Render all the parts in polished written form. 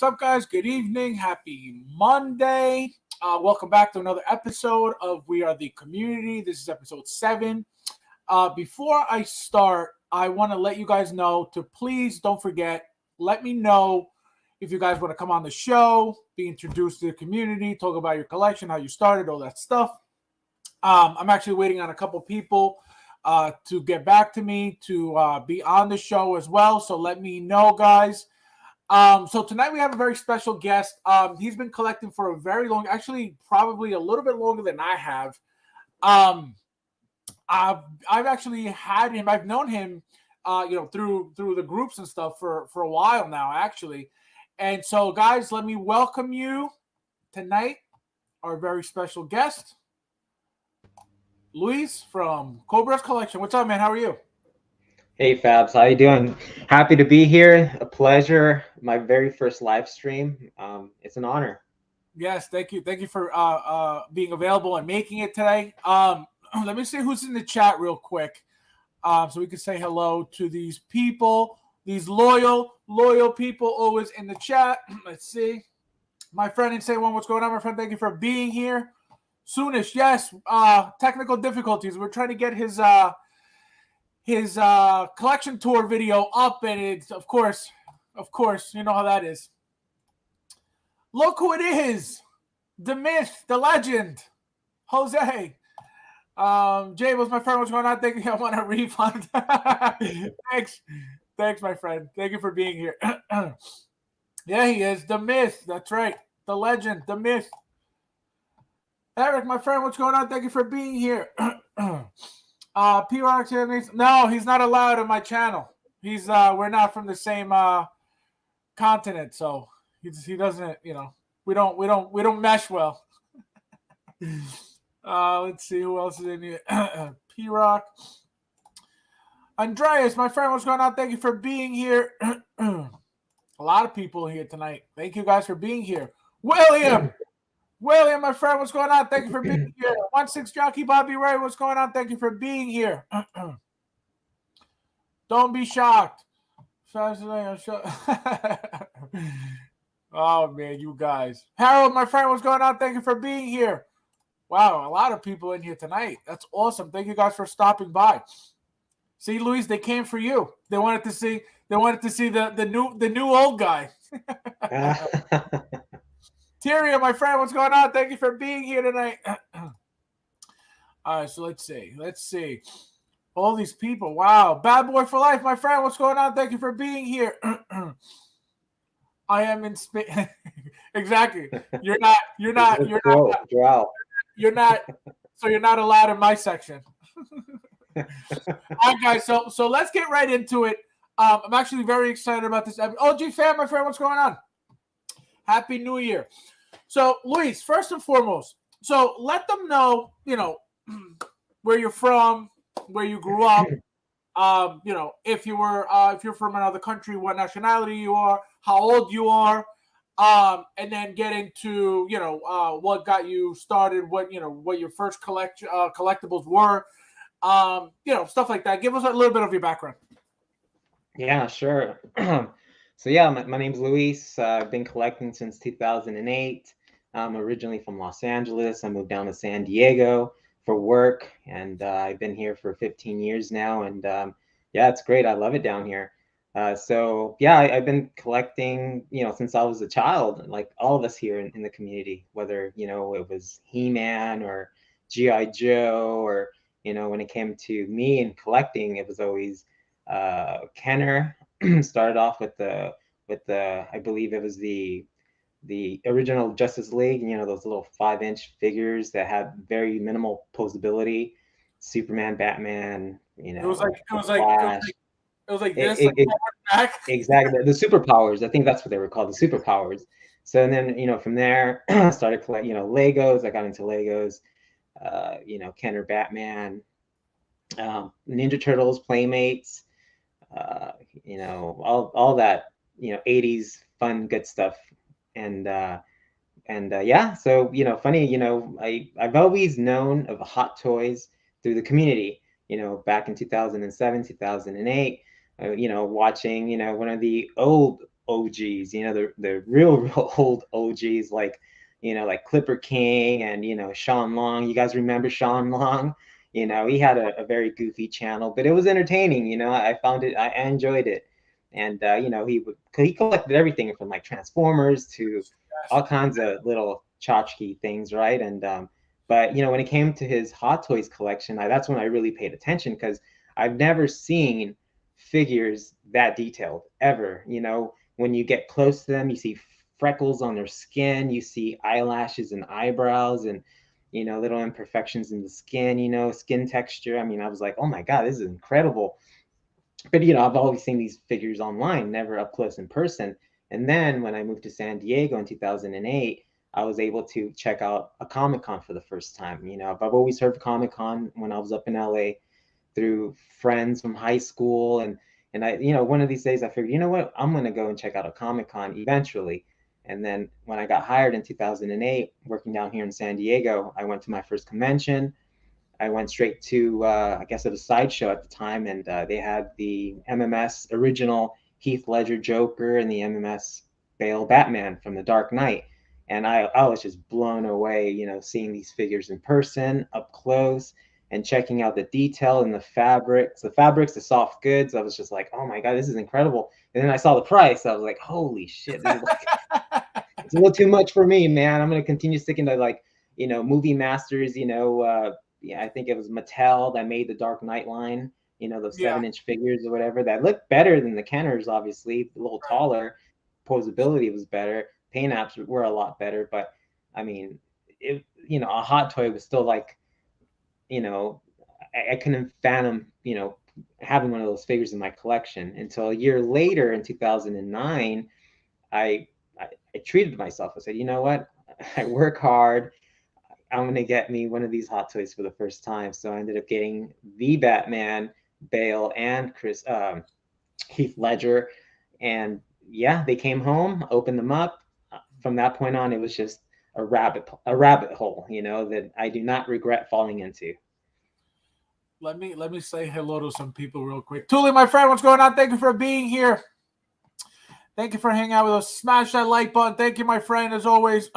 up, guys? Good evening. Happy Monday. Welcome back to another episode of We Are the Community. This is episode 7. Before I start, I want to let you guys know to please don't forget, let me know if you guys want to come on the show, be introduced to the community, talk about your collection, how you started, all that stuff. I'm actually waiting on a couple people to get back to me to be on the show as well. So let me know, guys. So tonight we have a very special guest. He's been collecting for a very long, actually probably a little bit longer than I have. Um, I've actually had him. I've known him, through the groups and stuff for a while now, actually. And so, guys, let me welcome you tonight, our very special guest, Luis from Cobra's Collection. What's up, man? How are you? Hey Fabs, how you doing? Happy to be here. A pleasure. My very first live stream. It's an honor. Yes, thank you. Thank you for being available and making it today. Let me see who's in the chat real quick, so we can say hello to these people, these loyal people always in the chat. Let's see. My friend in Say One, what's going on, my friend? Thank you for being here. Soonish, yes. Technical difficulties. We're trying to get his collection tour video up, and it's of course, you know how that is. Look who it is, the myth, the legend, Jose. Jay was my friend. What's going on? Thank you. I want a refund. Thanks, my friend. Thank you for being here. Yeah, he is the myth. That's right, the legend, the myth. Eric, my friend, what's going on? Thank you for being here. P-Rock, no, he's not allowed on my channel. He's we're not from the same continent, so he doesn't, we don't mesh well. Let's see who else is in here. P-Rock. Andreas, my friend, what's going on? Thank you for being here. A lot of people here tonight. Thank you guys for being here. William, my friend, what's going on? Thank you for being here. 1-6 Jockey Bobby Ray, what's going on? Thank you for being here. Don't be shocked. Oh, man, you guys. Harold, my friend, what's going on? Thank you for being here. Wow, a lot of people in here tonight. That's awesome. Thank you guys for stopping by. See, Luis, they came for you. They wanted to see the new old guy. Tyria, my friend, what's going on? Thank you for being here tonight. All right, so let's see. All these people. Wow. Bad Boy for Life, my friend, what's going on? Thank you for being here. I am in space. Exactly. You're not. So you're not allowed in my section. All right, guys. So let's get right into it. I'm actually very excited about this. OG Fam, my friend, what's going on? Happy New Year. So, Luis, first and foremost, so let them know, where you're from, where you grew up, if you're from another country, what nationality you are, how old you are, and then get into, what got you started, what your first collectibles were, stuff like that. Give us a little bit of your background. Yeah, sure. So yeah, my name's Luis. I've been collecting since 2008. I'm originally from Los Angeles. I moved down to San Diego for work, and I've been here for 15 years now. And yeah, it's great. I love it down here. So yeah, I've been collecting, since I was a child, like all of us here in the community, whether, it was He-Man or G.I. Joe, or, when it came to me and collecting, it was always Kenner. Started off with the I believe it was the original Justice League, those little 5-inch figures that had very minimal posability. Superman, Batman, It was like this, back. Exactly, the superpowers. I think that's what they were called, the superpowers. So and then from there, I started collecting Legos. I got into Legos. Kenner, Batman, Ninja Turtles, Playmates. All that 80s fun good stuff. And yeah, so funny, I've always known of hot toys through the community. Back in 2007, 2008, watching one of the OGs, the real old OGs, like, like Clipper King and, Sean Long. You guys remember Sean Long? He had a very goofy channel, but it was entertaining. I found it, I enjoyed it. And, he collected everything from like Transformers to Yes. all kinds of little tchotchke things, right? And, but, when it came to his Hot Toys collection, that's when I really paid attention, because I've never seen figures that detailed ever. When you get close to them, you see freckles on their skin, you see eyelashes and eyebrows, and little imperfections in the skin, skin texture. I mean, I was like, oh my god, this is incredible. But I've always seen these figures online, never up close in person. And then when I moved to San Diego in 2008, I was able to check out a Comic Con for the first time. I've always heard of Comic Con when I was up in LA through friends from high school, and I, one of these days I figured, what, I'm gonna go and check out a Comic Con eventually. And then when I got hired in 2008, working down here in San Diego, I went to my first convention. I went straight to, I guess it was Sideshow at the time, and they had the MMS original Heath Ledger Joker and the MMS Bale Batman from The Dark Knight. And I was just blown away, seeing these figures in person, up close, and checking out the detail and the fabrics, the soft goods. I was just like, oh my God, this is incredible. And then I saw the price. I was like, holy shit, this is like, it's a little too much for me, man. I'm going to continue sticking to like, Movie Masters, yeah, I think it was Mattel that made the Dark Knight line, those Yeah. 7-inch figures or whatever that looked better than the Kenners, obviously, a little taller. Posability was better. Paint apps were a lot better. But I mean, a Hot Toy was still like, I couldn't fathom, having one of those figures in my collection until a year later in 2009. I, I, I treated myself. I said, you know what? I work hard. I'm gonna get me one of these Hot Toys for the first time. So I ended up getting the Batman, Bale, and Heath Ledger, and yeah, they came home, opened them up. From that point on, it was just a rabbit hole, that I do not regret falling into. Let me say hello to some people real quick. Tuli, my friend, what's going on? Thank you for being here. Thank you for hanging out with us. Smash that like button. Thank you, my friend, as always.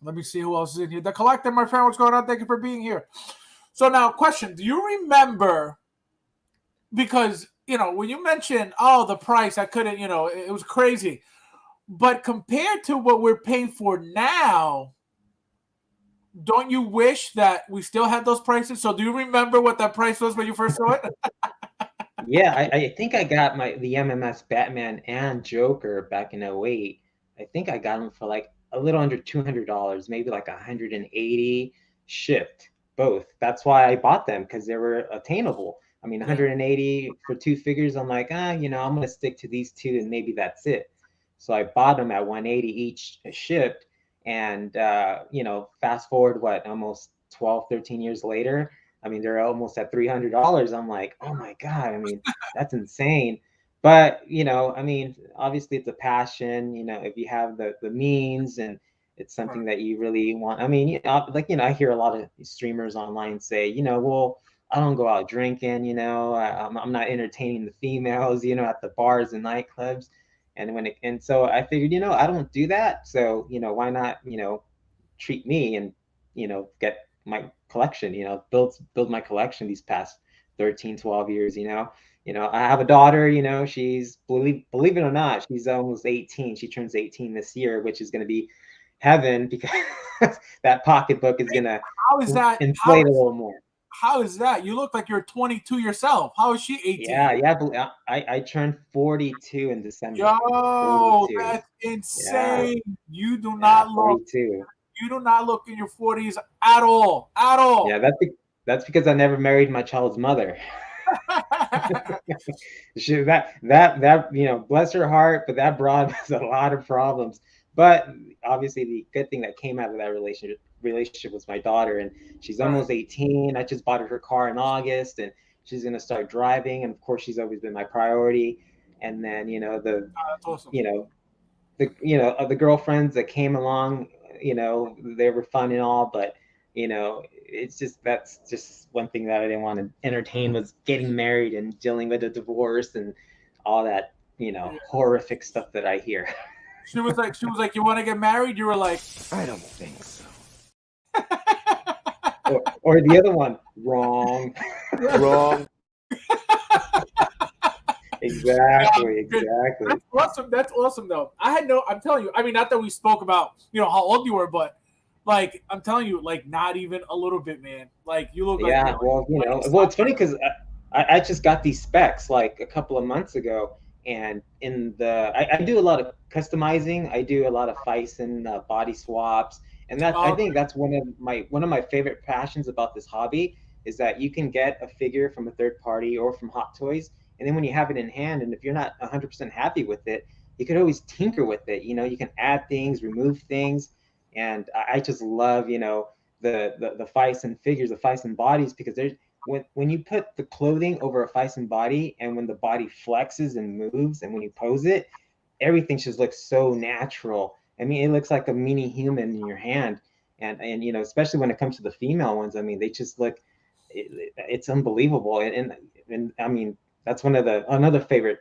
Let me see who else is in here. The Collector, my friend, what's going on? Thank you for being here. So now, question: do you remember? Because when you mentioned, oh, the price, I couldn't. It was crazy. But compared to what we're paying for now, don't you wish that we still had those prices? So do you remember what that price was when you first saw it? Yeah, I think I got the MMS Batman and Joker back in '08. I think I got them for like a little under $200, maybe like 180 shipped, both. That's why I bought them, because they were attainable. I mean, Yeah. 180 for two figures. I'm like, I'm gonna stick to these two and maybe that's it. So I bought them at 180 each shipped. And fast forward what, almost 12, 13 years later, I mean, they're almost at $300. I'm like, oh my God, I mean, that's insane. But, I mean, obviously it's a passion, if you have the means and it's Right. something that you really want. I mean, like, I hear a lot of streamers online say, well, I don't go out drinking, I'm not entertaining the females, at the bars and nightclubs. And so I figured, I don't do that. So, why not, treat me and, get my collection, build my collection these past 13, 12 years. I have a daughter, she's, believe it or not, she's almost 18. She turns 18 this year, which is going to be heaven, because that pocketbook is going to How is that? inflate a little more. How is that? You look like you're 22 yourself. How is she 18? Yeah. I turned 42 in December. Yo, 42. that's Yeah. insane. You do Yeah. not look. 42. You do not look in your 40s at all. At Yeah. all. That's because I never married my child's mother. That bless her heart, but that brought us a lot of problems. But obviously, the good thing that came out of that relationship was my daughter, and she's Right. almost 18. I just bought her car in August, and she's gonna start driving. And of course, she's always been my priority. And then That's awesome. the girlfriends that came along, they were fun and all, but it's just, that's just one thing that I didn't want to entertain, was getting married and dealing with a divorce and all that horrific stuff that I hear. She was like, you want to get married? You were like, I don't think so. or the other one, wrong. Wrong. Exactly. That's awesome. That's awesome, though. I'm telling you, I mean, not that we spoke about, how old you were, but like, I'm telling you, like, not even a little bit, man. Like, you look like, Yeah, well, it's funny because I just got these specs like a couple of months ago, and I do a lot of customizing. I do a lot of Fison body swaps, and I think that's one of my favorite passions about this hobby is that you can get a figure from a third party or from Hot Toys, and then when you have it in hand, and if you're not 100% happy with it, you could always tinker with it. You can add things, remove things, and I just love the Fison figures, the Fison bodies, because there's when you put the clothing over a Fison body, and when the body flexes and moves, and when you pose it, everything just looks so natural. I mean, it looks like a mini human in your hand, and especially when it comes to the female ones. I mean, they just look, it's unbelievable, and I mean, that's another favorite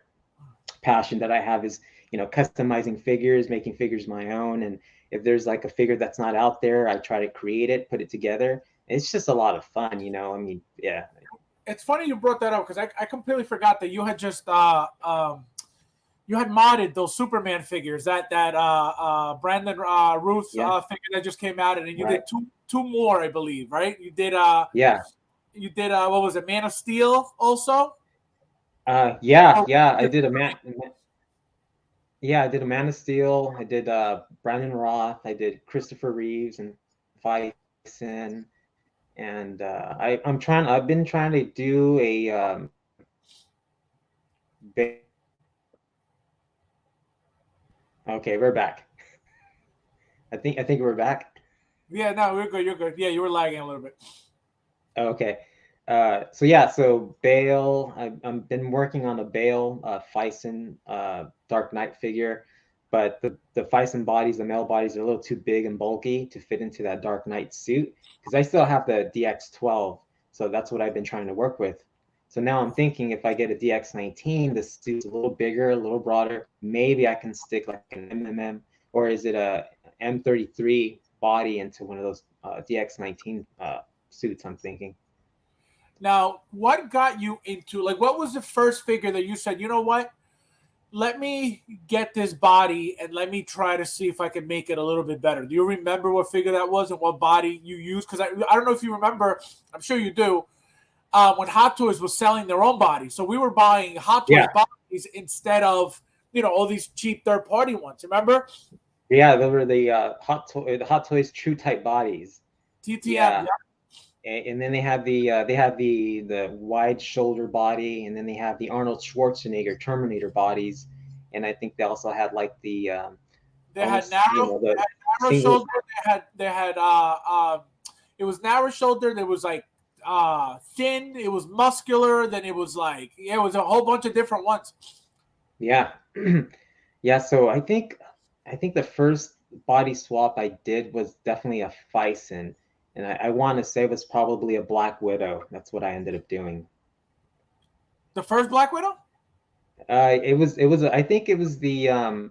passion that I have is customizing figures, making figures my own, and if there's like a figure that's not out there, I try to create it, put it together. It's just a lot of fun, I mean, yeah. It's funny you brought that up because I completely forgot that you had just you had modded those Superman figures, that Brandon Ruth figure that just came out, and then you did two more, I believe, right? You did you did what was it, Man of Steel also? Yeah, I did a man. Yeah, I did a Man of Steel. I did Brandon Roth. I did Christopher Reeves and Fison. And I've been trying to do a okay, we're back. I think we're back. Yeah, no, we're good. You're good. Yeah, you were lagging a little bit. Okay. So Bale, I've been working on a Bale Fison Dark Knight figure, but the Fison bodies, the male bodies, are a little too big and bulky to fit into that Dark Knight suit, because I still have the DX12, so that's what I've been trying to work with. So now I'm thinking if I get a DX19, the suit's a little bigger, a little broader, maybe I can stick like an MMM, or is it a M33 body into one of those DX19 suits, I'm thinking. Now, what got you into, like, what was the first figure that you said, you know what? Let me get this body and let me try to see if I can make it a little bit better. Do you remember what figure that was and what body you used? Because I don't know if you remember, I'm sure you do, when Hot Toys was selling their own bodies. So we were buying Hot Toys bodies instead of, all these cheap third-party ones. Remember? Yeah, those were the Hot Toys True Type bodies. TTM, And then they have the wide shoulder body, and then they have the Arnold Schwarzenegger Terminator bodies, and I think they also had like the they had narrow shoulder. They had it was narrow shoulder. There was like thin. It was muscular. Then it was like it was a whole bunch of different ones. Yeah, yeah. So I think the first body swap I did was definitely a Fison. And I want to say it was probably a Black Widow. That's what I ended up doing. The first Black Widow? I think it was the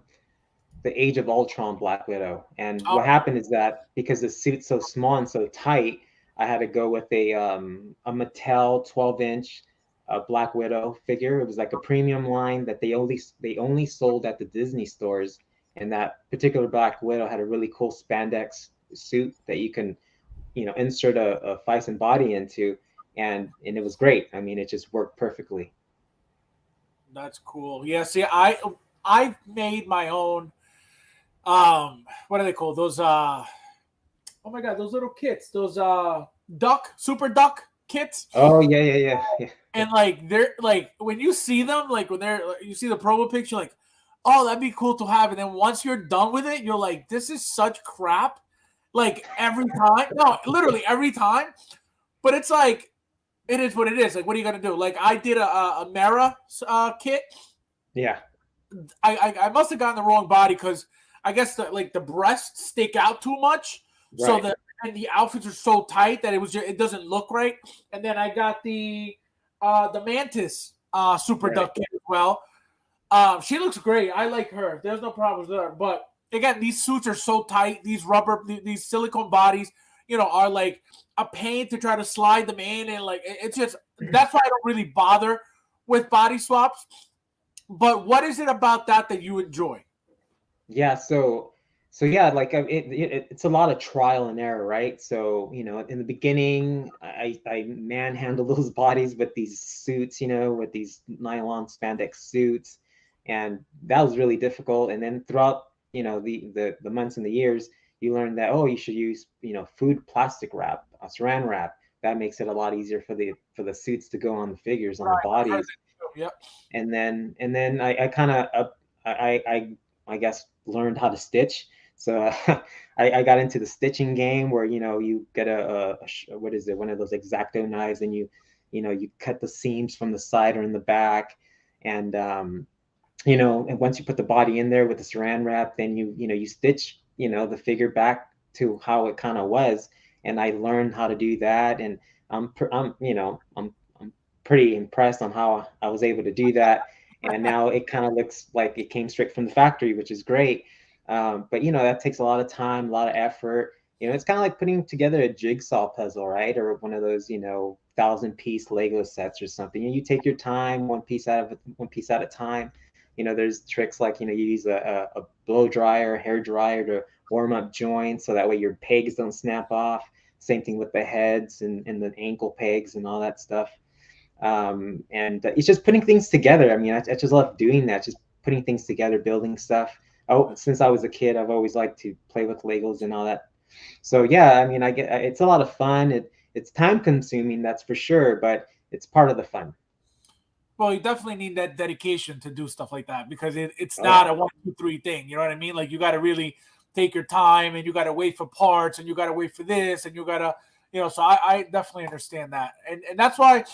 Age of Ultron Black Widow. And what happened is that because the suit's so small and so tight, I had to go with a Mattel 12-inch Black Widow figure. It was like a premium line that they only sold at the Disney stores. And that particular Black Widow had a really cool spandex suit that you can insert a Fison body into, and it was great. I mean, it just worked perfectly. That's cool. Yeah, see, I made my own what are they called? Those oh my god, those little kits, those super duck kits. Oh yeah. And like they're like when you see them, like when you see the promo picture, like, oh, that'd be cool to have. And then once you're done with it, you're like, this is such crap. Like every time, no, literally every time. But it's like, it is what it is. Like, what are you gonna do? Like, I did a Mara kit. Yeah. I must have gotten the wrong body because I guess the breasts stick out too much, right. So the outfits are so tight that it doesn't look right. And then I got the Mantis super duck kit as well. She looks great. I like her. There's no problems there. But again, these suits are so tight. These silicone bodies, are like a pain to try to slide them in, and like it's just that's why I don't really bother with body swaps. But what is it about that you enjoy? Yeah, so yeah, like it's a lot of trial and error, right? So in the beginning, I manhandled those bodies with these suits, with these nylon spandex suits, and that was really difficult. And then throughout the months and the years, you learn that you should use food plastic wrap, saran wrap. That makes it a lot easier for the suits to go on the figures, on the bodies. Yep. And then I kind of I guess learned how to stitch. So I got into the stitching game where you get what is it, one of those X-Acto knives, and you cut the seams from the side or in the back, and and once you put the body in there with the saran wrap, then you stitch the figure back to how it kind of was. And I learned how to do that, and I'm pretty impressed on how I was able to do that. And now it kind of looks like it came straight from the factory, which is great. But that takes a lot of time, a lot of effort. It's kind of like putting together a jigsaw puzzle, right? Or one of those 1,000-piece Lego sets or something. And you take your time, one piece at a time. There's tricks like you use a blow dryer, hair dryer to warm up joints so that way your pegs don't snap off. Same thing with the heads and the ankle pegs and all that stuff. And it's just putting things together. I mean, I just love doing that, just putting things together, building stuff. Since I was a kid, I've always liked to play with Legos and all that. So yeah, I mean, it's a lot of fun. It's time consuming, that's for sure, but it's part of the fun. Well, you definitely need that dedication to do stuff like that, because it's not a 1, 2, 3 thing. You know what I mean? Like, you got to really take your time, and you got to wait for parts, and you got to wait for this, and you got to, so I definitely understand that. And that's why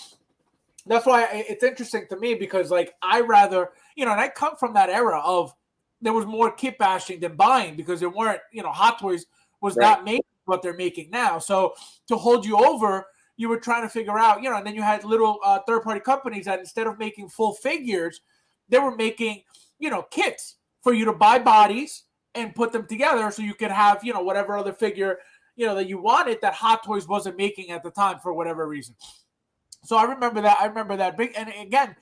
it's interesting to me, because like I rather, and I come from that era of there was more kit bashing than buying, because there weren't, Hot Toys was not making what they're making now. So to hold you over, you were trying to figure out, and then you had little third-party companies that instead of making full figures, they were making, kits for you to buy bodies and put them together so you could have, whatever other figure, that you wanted that Hot Toys wasn't making at the time for whatever reason. So I remember that big. And again,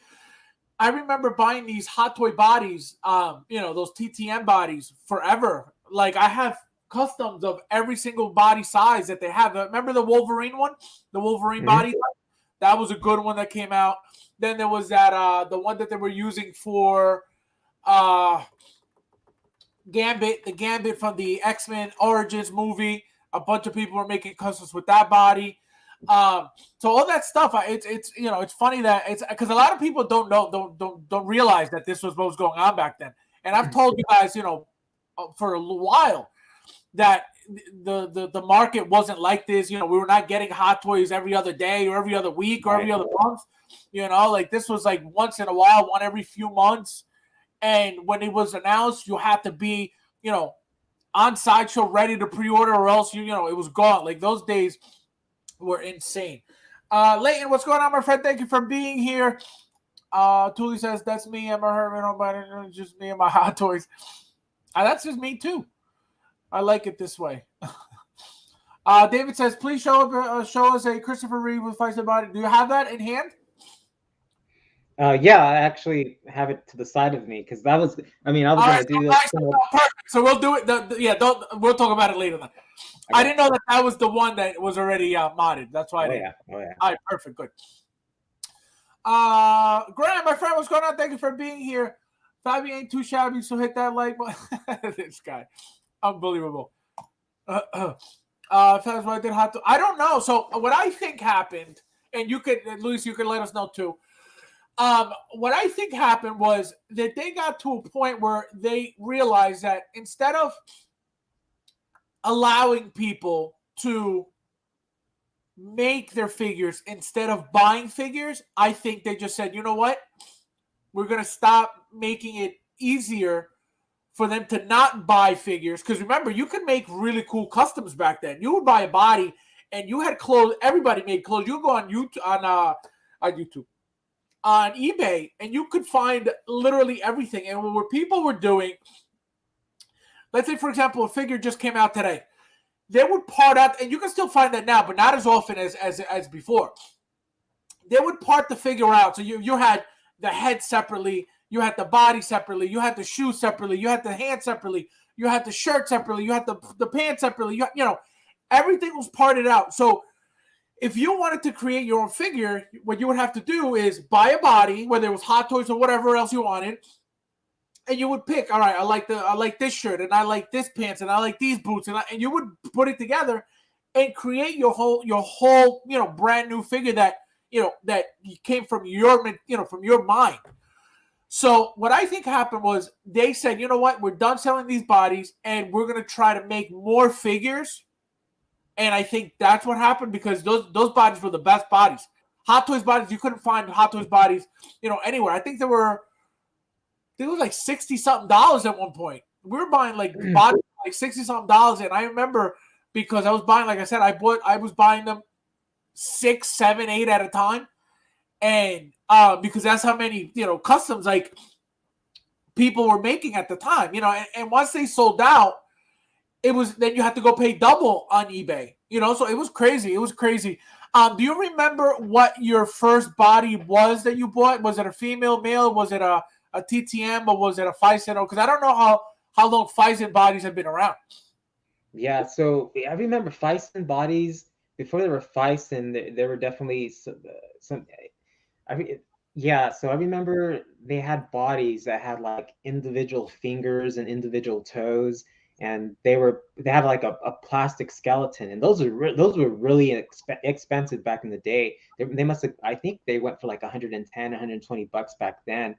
I remember buying these Hot Toy bodies, those TTM bodies forever. Like, I have customs of every single body size that they have. Remember the Wolverine one? The Wolverine body? That was a good one that came out. Then there was that the one that they were using for Gambit, the Gambit from the X-Men Origins movie. A bunch of people were making customs with that body. So all that stuff, it's funny that it's because a lot of people don't realize that this was what was going on back then. And I've told you guys, for a while, that the market wasn't like this. We were not getting Hot Toys every other day or every other week or every other month. Like this was like once in a while, one every few months. And when it was announced, you had to be, on Sideshow ready to pre-order, or else it was gone. Like those days were insane. Leighton, what's going on, my friend? Thank you for being here. Thule says, that's me, Emma Herman. Nobody, just me and my Hot Toys. That's just me too. I like it this way. David says, please show us a Christopher Reeve with Feisty Body. Do you have that in hand? Yeah, I actually have it to the side of me, because I was going to do this. Perfect. So we'll do it. We'll talk about it later then. Okay. I didn't know that was the one that was already modded. That's why. Oh yeah. All right, perfect, good. Graham, my friend, what's going on? Thank you for being here. Fabi ain't too shabby, so hit that like button. This guy, unbelievable. Fabs, what did Hot Toys? I don't know. So what I think happened, and Luis, you can let us know too. What I think happened was that they got to a point where they realized that instead of allowing people to make their figures instead of buying figures, I think they just said, you know what? We're going to stop making it easier for them to not buy figures. Because remember, you could make really cool customs back then. You would buy a body and you had clothes. Everybody made clothes. You go on YouTube, on eBay, and you could find literally everything. And what people were doing, let's say, for example, a figure just came out today. They would part out, and you can still find that now, but not as often as before. They would part the figure out. So you had the head separately, you had the body separately, you had the shoe separately, you had the hand separately, you had the shirt separately, you had the pants separately. You know, everything was parted out. So if you wanted to create your own figure, what you would have to do is buy a body, whether it was Hot Toys or whatever else you wanted, and you would pick. All right, I like this shirt, and I like this pants, and I like these boots, and you would put it together and create your whole brand new figure that came from your mind. So what I think happened was they said, you know what, we're done selling these bodies, and we're gonna try to make more figures. And I think that's what happened, because those bodies were the best bodies. Hot Toys bodies, you couldn't find Hot Toys bodies, anywhere. I think there was like $60-something at one point. We were buying like bodies like $60-something, and I remember because I was buying, like I said, I was buying them 6, 7, 8 at a time, and because that's how many customs like people were making at the time, and once they sold out, then you had to go pay double on eBay, so it was crazy. It was crazy. Do you remember what your first body was that you bought? Was it a female, male? Was it a TTM, or was it a Phison? Because I don't know how long Phison bodies have been around. Yeah, so I remember Phison bodies before they were Phison. There were definitely some. Yeah, so I remember they had bodies that had like individual fingers and individual toes, and they had like a plastic skeleton, and those were really expensive back in the day. They must have, I think they went for like 110, 120 bucks back then.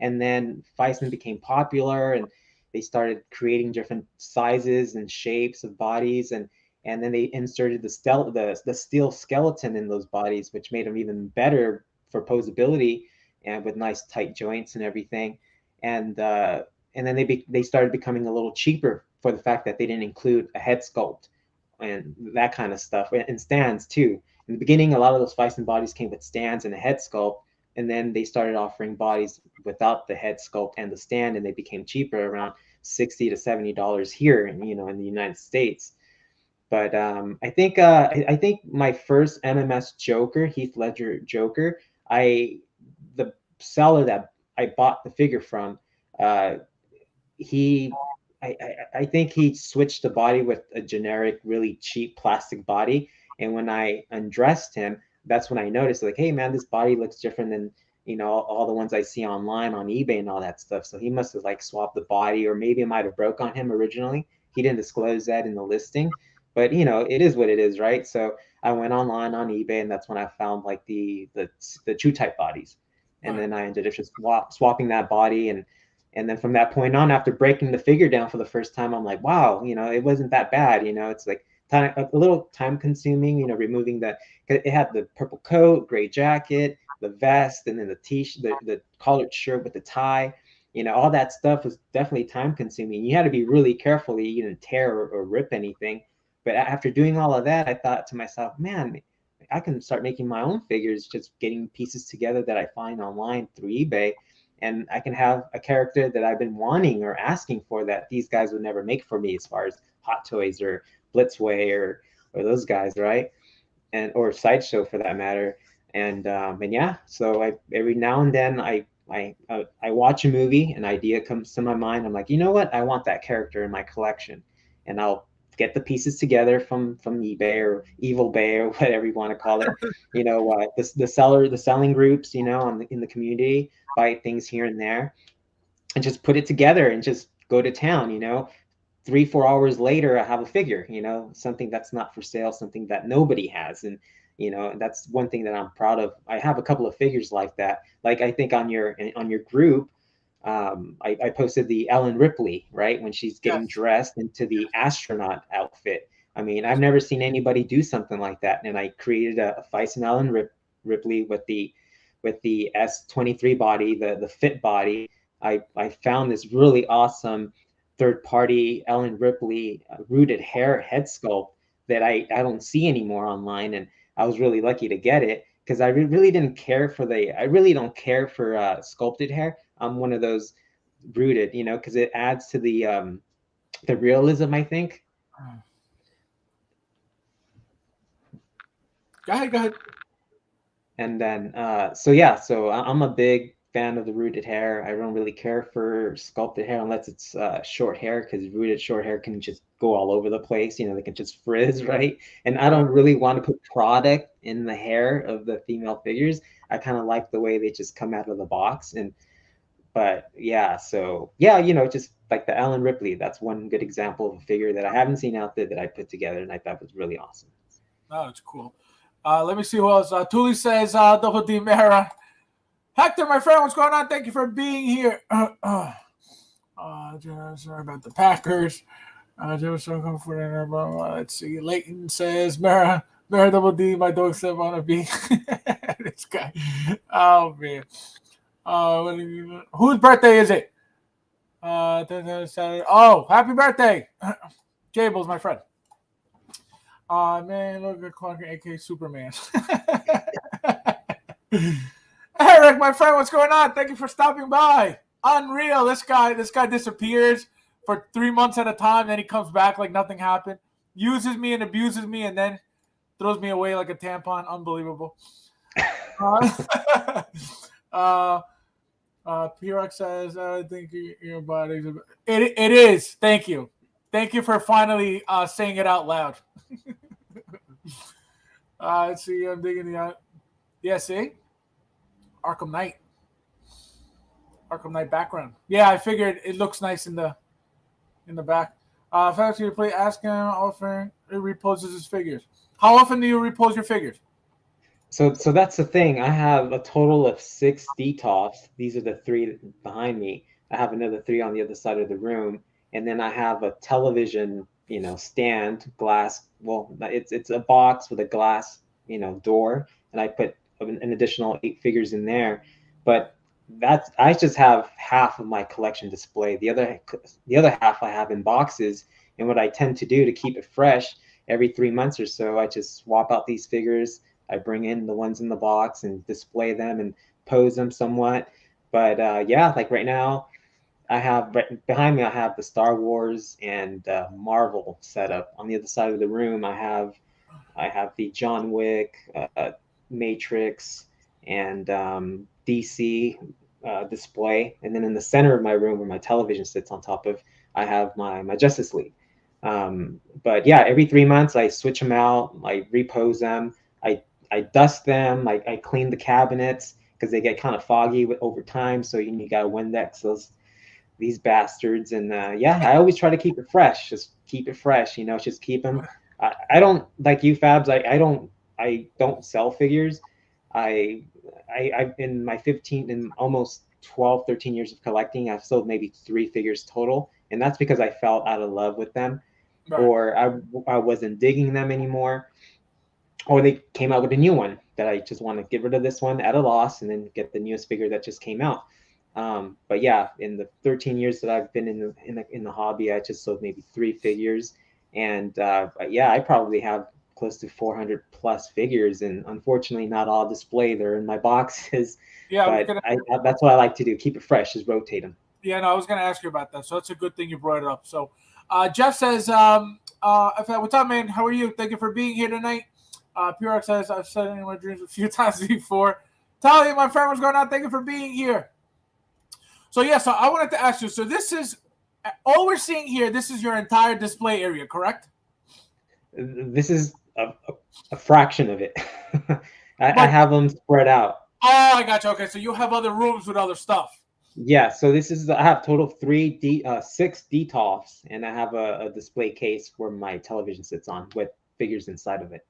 And then Phison became popular, and they started creating different sizes and shapes of bodies, and then they inserted the steel skeleton in those bodies, which made them even better for posability and with nice tight joints and everything. And then they started becoming a little cheaper for the fact that they didn't include a head sculpt and that kind of stuff, and stands too. In the beginning, a lot of those Phison bodies came with stands and a head sculpt, and then they started offering bodies without the head sculpt and the stand, and they became cheaper, around $60 to $70 here, in the United States. But I think my first MMS Joker, Heath Ledger Joker, the seller that I bought the figure from, he I think he switched the body with a generic, really cheap plastic body. And when I undressed him, that's when I noticed, like, hey man, this body looks different than all the ones I see online on eBay and all that stuff. So he must have like swapped the body, or maybe it might have broke on him originally. He didn't disclose that in the listing, but it is what it is, right? So I went online on eBay, and that's when I found like the true type bodies, and then I ended up just swapping that body. And then from that point on, after breaking the figure down for the first time, I'm like, wow, it wasn't that bad. It's like a little time consuming, removing it had the purple coat, gray jacket, the vest, and then the collared shirt with the tie. All that stuff was definitely time consuming. You had to be really careful that you didn't tear or rip anything. But after doing all of that, I thought to myself, man, I can start making my own figures, just getting pieces together that I find online through eBay. And I can have a character that I've been wanting or asking for that these guys would never make for me, as far as Hot Toys or Blitzway or those guys, right? Or Sideshow for that matter. And yeah, so every now and then I watch a movie, an idea comes to my mind. I'm like, you know what? I want that character in my collection, and I'll get the pieces together from eBay or Evil Bay or whatever you want to call it. The selling groups, in the community, buy things here and there, and just put it together and just go to town. 3-4 hours later, I have a figure. Something that's not for sale, something that nobody has, and that's one thing that I'm proud of. I have a couple of figures like that. Like I think on your group, I posted the Ellen Ripley, right, when she's getting dressed into the astronaut outfit. I mean, I've never seen anybody do something like that. And I created a Phison Ellen Ripley with the S23 body, the fit body. I found this really awesome third-party Ellen Ripley rooted hair head sculpt that I don't see anymore online, and I was really lucky to get it. because I really didn't care for I really don't care for sculpted hair. I'm one of those rooted, you know, because it adds to the realism, I think. Go ahead. And then, so I'm a big fan of the rooted hair. I don't really care for sculpted hair unless it's short hair, because rooted short hair can just go all over the place. You know, they can just frizz, right? And I don't really want to put product in the hair of the female figures. I kind of like the way they just come out of the box. But yeah, so yeah, you know, just like the Ellen Ripley, that's one good example of a figure that I haven't seen out there that I put together and I thought was really awesome. Oh, it's cool. Let me see who else. Tuli says, Double D Mara. Hector, my friend, what's going on? Thank you for being here. Sorry about the Packers. Let's see. Leighton says, Mara Double D, my dog said, want to be this guy. Oh, man. Whose birthday is it? Oh, happy birthday. Jables, my friend. Man, look at Clark, aka Superman. Eric, my friend, what's going on? Thank you for stopping by. Unreal. This guy disappears for 3 months at a time, then he comes back like nothing happened. Uses me and abuses me, and then throws me away like a tampon. Unbelievable. P-Rock says, I think your body's it is. Thank you. Thank you for finally saying it out loud. Let's see. I'm digging the yeah, see? Arkham Knight background. Yeah, I figured it looks nice in the back. If I actually play, ask him often he reposes his figures. How often do you repose your figures? So that's the thing. I have a total of 6 DTOFs. These are the 3 behind me. I have another 3 on the other side of the room, and then I have a television, you know, stand, glass. Well, it's a box with a glass, you know, door, and I put an additional 8 figures in there. But I just have half of my collection displayed. The other half I have in boxes. And what I tend to do to keep it fresh, every 3 months or so, I just swap out these figures. I bring in the ones in the box and display them and pose them somewhat. But yeah, like right now, I have behind me, I have the Star Wars and Marvel setup. On the other side of the room, I have the John Wick, Matrix, and DC display. And then in the center of my room, where my television sits on top of, I have my Justice League. But yeah, every 3 months I switch them out. I repose them. I dust them. I clean the cabinets because they get kind of foggy over time. So you got to Windex these bastards. And yeah, I always try to keep it fresh. Just keep it fresh. You know, just keep them. I don't like you, Fabs. I don't sell figures. I've in my 15 and almost 12, 13 years of collecting, I've sold maybe 3 figures total. And that's because I fell out of love with them, right, or I wasn't digging them anymore, or they came out with a new one that I just want to get rid of this one at a loss and then get the newest figure that just came out. But yeah, in the 13 years that I've been in the hobby, I just sold maybe 3 figures. And yeah, I probably have close to 400 plus figures, and unfortunately not all displayed. They're in my boxes. Yeah, but that's what I like to do. Keep it fresh, just rotate them. Yeah, no, I was going to ask you about that. So that's a good thing you brought it up. So Jeff says, what's up, man? How are you? Thank you for being here tonight. P-Rock says, I've said it in my dreams a few times before. Talia, my friend, what's going on? Thank you for being here. So yeah, so I wanted to ask you, so this is, all we're seeing here, this is your entire display area, correct? This is a fraction of it. I have them spread out. Oh, I got you. Okay, so you have other rooms with other stuff. Yeah, so this is, I have total 6 DTOFs, and I have a display case where my television sits on with figures inside of it.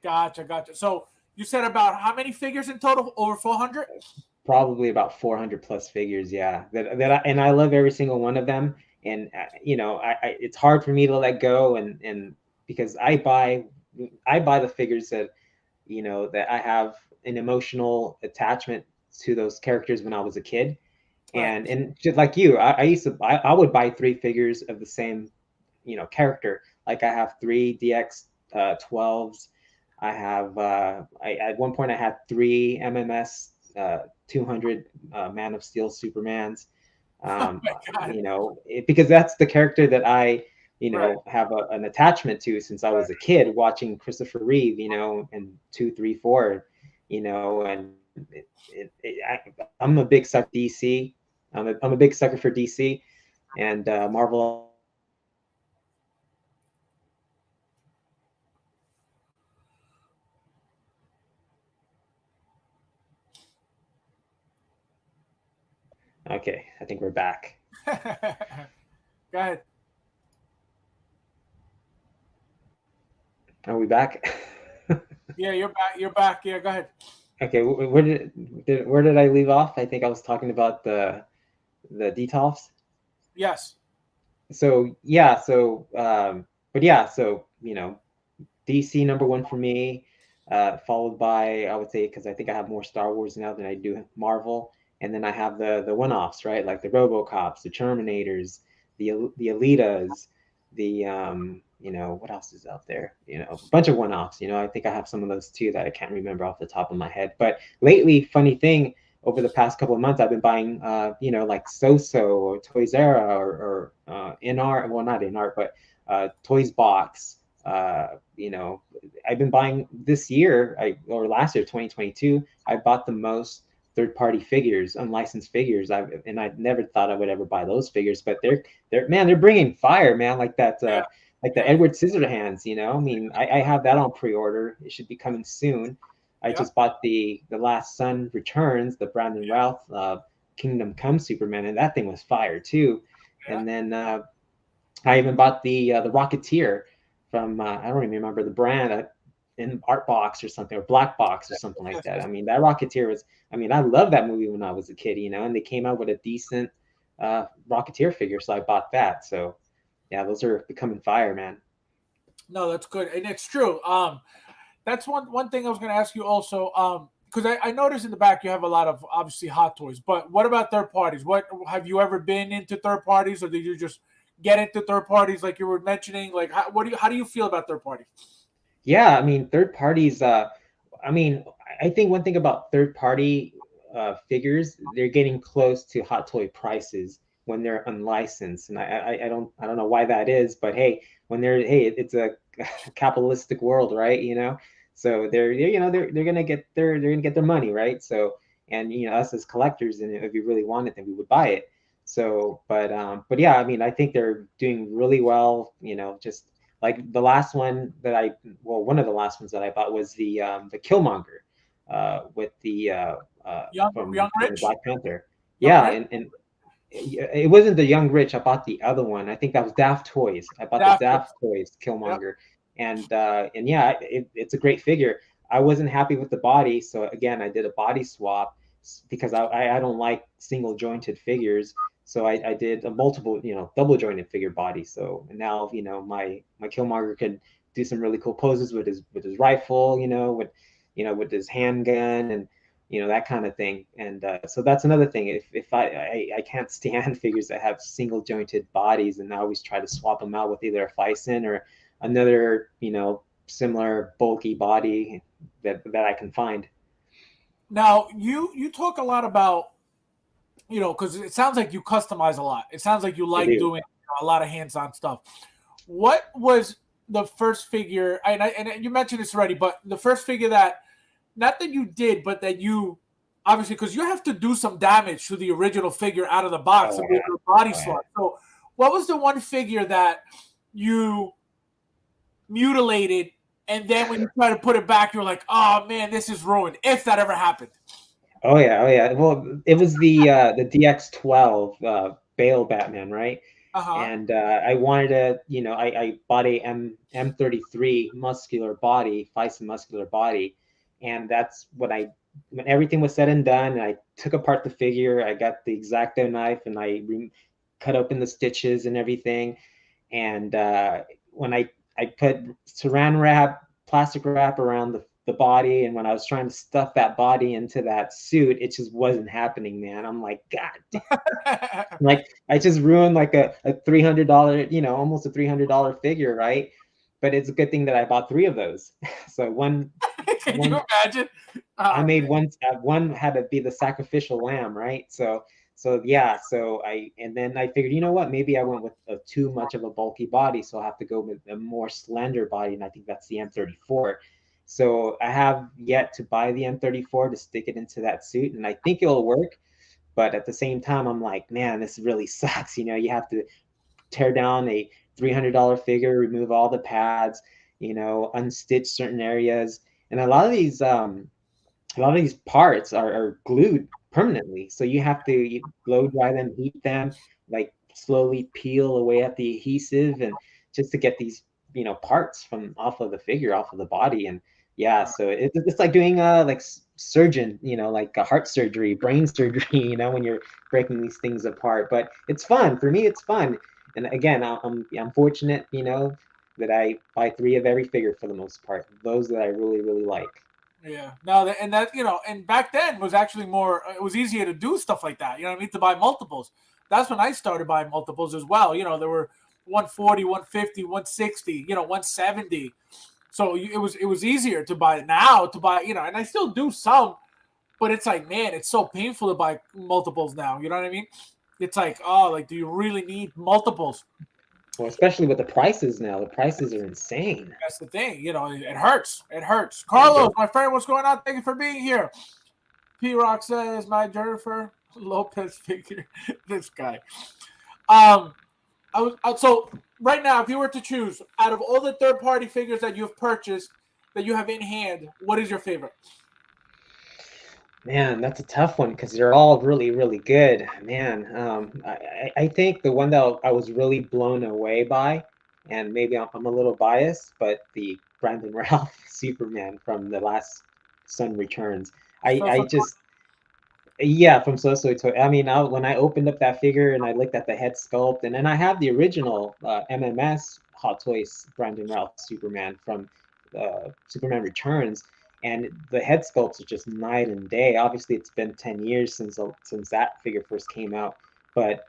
Gotcha. So you said about how many figures in total? Over 400? Probably about 400 plus figures, yeah. And I love every single one of them. And you know, it's hard for me to let go, and because I buy the figures that, you know, that I have an emotional attachment to those characters when I was a kid. Right. And just like you, I would buy 3 figures of the same, you know, character. Like I have 3 DX 12s. I have at one point I had 3 MMS 200 Man of Steel Supermans. Oh my God. Because that's the character that I Right. have an attachment to since I was a kid watching Christopher Reeve, and 2, 3, 4, and I'm a big sucker for DC. I'm a big sucker for DC, and Marvel. Okay, I think we're back. Go ahead. Are we back? Yeah, you're back. You're back. Yeah, go ahead. Okay, where did I leave off? I think I was talking about the detolfs. Yes. So yeah, but yeah, so DC number one for me, followed by, I would say, because I think I have more Star Wars now than I do Marvel, and then I have the one-offs, right? Like the RoboCops, the Terminators, the Alitas, the what else is out there? A bunch of one-offs. I think I have some of those too that I can't remember off the top of my head. But lately, funny thing, over the past couple of months, I've been buying, like Soso or Toys R or InArt. Well, not InArt, but Toys Box. I've been buying this year, or last year, 2022. I bought the most third-party figures, unlicensed figures. And I never thought I would ever buy those figures, but they're bringing fire, man. Like that, Yeah. like the Edward Scissorhands. I mean, I have that on pre-order. It should be coming soon. I just bought the Last Sun Returns, the Brandon Routh Kingdom Come Superman, and that thing was fire too. Yeah. And then I even bought the Rocketeer from I don't even remember the brand, in Art Box or something, or Black Box or something like that. I mean, that Rocketeer was. I mean, I loved that movie when I was a kid, and they came out with a decent Rocketeer figure, so I bought that. So yeah, those are becoming fire, man. No, that's good, and it's true. That's one thing I was going to ask you also. Because I noticed in the back you have a lot of obviously Hot Toys, but what about third parties? What have you ever been into third parties, or did you just get into third parties like you were mentioning? Like, how do you feel about third parties? Yeah, I mean, third parties. I mean, I think one thing about third party figures, they're getting close to hot toy prices when they're unlicensed, and I don't know why that is, but it's a capitalistic world, right? So they're gonna get their money, right? So, and us as collectors, and if we really want it, then we would buy it. So, but yeah, I mean, I think they're doing really well. Just like one of the last ones that I bought was the Killmonger, with the Young from the Rich, Black Panther. Young Yeah, Rich. and it wasn't the Young Rich. I bought the other one. I think that was Daft Toys. I bought the Daft. Daft Toys Yep. Killmonger, and yeah, it's a great figure. I wasn't happy with the body, so again, I did a body swap because I don't like single jointed figures. So I did a multiple, double jointed figure body. So now, my Killmonger could do some really cool poses with his rifle, with his handgun, and that kind of thing. And so that's another thing. If I can't stand figures that have single jointed bodies, and I always try to swap them out with either a Fison or another, similar bulky body that I can find. Now you talk a lot about because it sounds like you customize a lot. It sounds like you I like do. doing a lot of hands-on stuff. What was the first figure? And you mentioned this already, but the first figure that not that you did, but that you obviously because you have to do some damage to the original figure out of the box and make a body swap. So, what was the one figure that you mutilated, and then when you try to put it back, you're like, "Oh man, this is ruined." If that ever happened. Oh yeah, oh yeah. Well, it was the DX12 Bale Batman, right? Uh-huh. And I wanted to, I bought a M33 muscular body, Fison muscular body, and that's when everything was said and done, and I took apart the figure. I got the X-Acto knife, and I cut open the stitches and everything. And when I put saran wrap, plastic wrap around the body, and when I was trying to stuff that body into that suit, it just wasn't happening, man. I'm like, God damn. Like I just ruined like a $300, almost a $300 figure, right? but it's a good thing that I bought 3 of those. So Can one you imagine? I made one had to be the sacrificial lamb, right? So yeah, so and then I figured, you know what, maybe I went with too much of a bulky body, so I'll have to go with a more slender body, and I think that's the M34. So I have yet to buy the M34 to stick it into that suit, and I think it'll work. But at the same time, I'm like, man, this really sucks. You have to tear down a $300 figure, remove all the pads, unstitch certain areas, and a lot of these parts are glued permanently. So you have to blow dry them, heat them, like slowly peel away at the adhesive, and just to get these parts from off of the figure, off of the body. And yeah, so it's like doing like surgeon, like a heart surgery, brain surgery, when you're breaking these things apart. But it's fun. For me, it's fun. And again, I'm fortunate, that I buy 3 of every figure for the most part, those that I really, really like. Yeah. No, and back then was actually more. It was easier to do stuff like that. You know what I mean? To buy multiples. That's when I started buying multiples as well. There were 140, 150, 160, 170. So it was easier to buy now to buy, and I still do some, but it's like, man, it's so painful to buy multiples now. You know what I mean? It's like, oh, like, do you really need multiples? Well, especially with the prices now, the prices are insane. That's the thing. It hurts. It hurts. Carlos, my friend, what's going on? Thank you for being here. P Rock says, my Jennifer Lopez figure. This guy. Um, so right now, if you were to choose out of all the third-party figures that you've purchased that you have in hand, what is your favorite? Man, that's a tough one because they're all really, really good. Man, I think the one that I was really blown away by, and maybe I'm a little biased, but the Brandon Ralph Superman from the last Sun Returns. I just, yeah, from So Toy. I mean, when I opened up that figure and I looked at the head sculpt, and then I have the original MMS Hot Toys Brandon Ralph Superman from Superman Returns, and the head sculpts are just night and day. Obviously, it's been 10 years since that figure first came out, but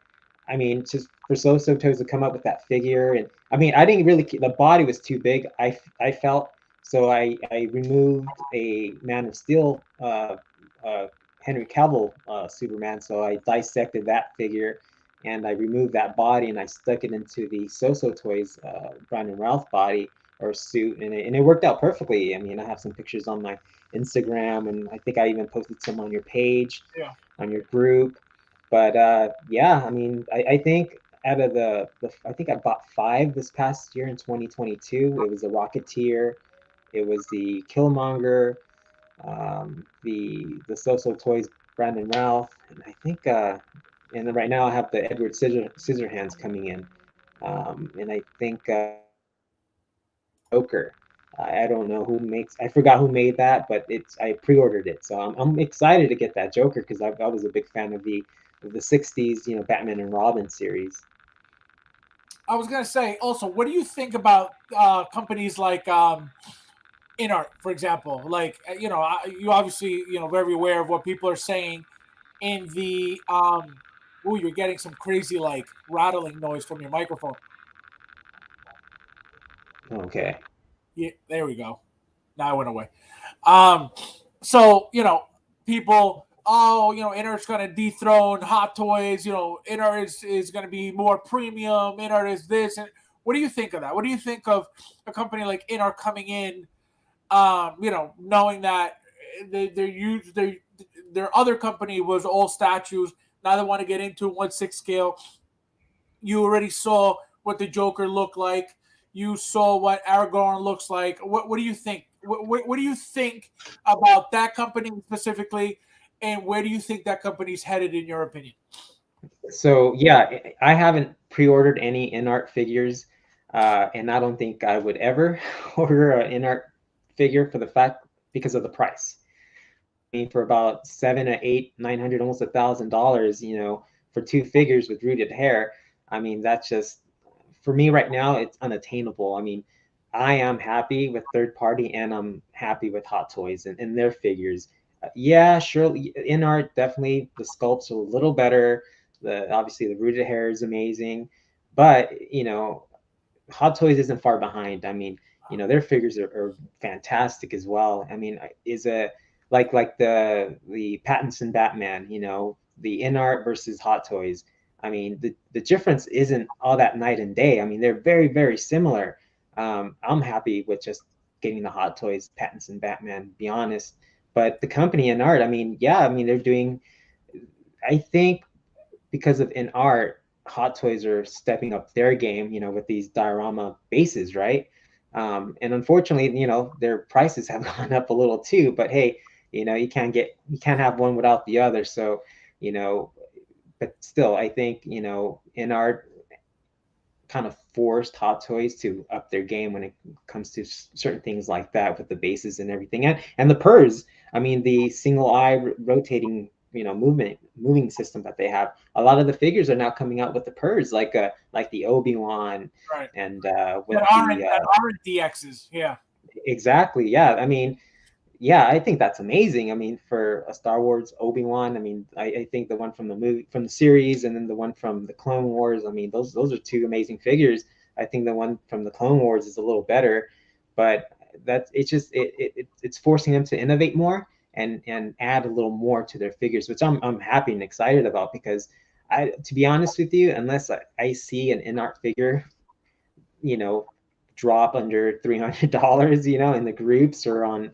I mean, just for So Toys to come up with that figure, and I mean, I didn't really. The body was too big. I felt so. I removed a Man of Steel. Uh, Henry Cavill Superman. So I dissected that figure and I removed that body and I stuck it into the So Toys Brandon Routh body or suit, and it worked out perfectly. I mean, I have some pictures on my Instagram, and I think I even posted some on your page, on your group. But yeah, I mean, I think out of I think I bought 5 this past year in 2022. It was the Rocketeer, it was the Killmonger, the So Toys Brandon Ralph, and I think and then right now I have the Edward Scissorhands coming in, and I think Joker. I don't know who makes. I forgot who made that, but I pre-ordered it, so I'm excited to get that Joker because I was a big fan of the '60s, Batman and Robin series. I was gonna say also, what do you think about companies like InArt, for example? Like, you obviously very aware of what people are saying in the Oh, you're getting some crazy like rattling noise from your microphone. Okay. Yeah, there we go. Now it went away. Um, so people, InArt's gonna dethrone Hot Toys. InArt is gonna be more premium. InArt is this, and what do you think of that? What do you think of a company like InArt coming in? Knowing that their other company was all statues. Now they want to get into 1/6 scale. You already saw what the Joker looked like. You saw what Aragorn looks like. What do you think? What do you think about that company specifically, and where do you think that company's headed in your opinion? So yeah, I haven't pre-ordered any InArt figures, and I don't think I would ever order an InArt figure for the fact because of the price. I mean, for about 7 or 8, 900, almost $1,000, for 2 figures with rooted hair. I mean, that's just for me right now. It's unattainable. I mean, I am happy with third party, and I'm happy with Hot Toys and their figures. Yeah, surely InArt definitely the sculpts are a little better. Obviously the rooted hair is amazing, but Hot Toys isn't far behind. I mean, their figures are fantastic as well. I mean, is a like the Pattinson Batman, the InArt versus Hot Toys. I mean, the difference isn't all that night and day. I mean, they're very, very similar. I'm happy with just getting the Hot Toys Pattinson Batman, to be honest. But the company InArt, I mean, yeah, I mean, they're doing, I think because of InArt, Hot Toys are stepping up their game, with these diorama bases, right? And unfortunately, their prices have gone up a little too. But hey, you can't have one without the other. So, you know, but still, I think InArt kind of forced Hot Toys to up their game when it comes to certain things like that with the bases and everything, and the purrs. I mean, the single eye rotating, moving system that they have. A lot of the figures are now coming out with the purrs, like the Obi-Wan, Right. and with that aren't DXs. Yeah. Exactly. Yeah. I mean, yeah, I think that's amazing. I mean, for a Star Wars Obi-Wan, I mean, I think the one from the movie, from the series, and then the one from the Clone Wars, I mean, those are two amazing figures. I think the one from the Clone Wars is a little better, but it's forcing them to innovate more and add a little more to their figures, which I'm happy and excited about, because to be honest with you, unless I see an InArt figure, you know, drop under $300, in the groups or on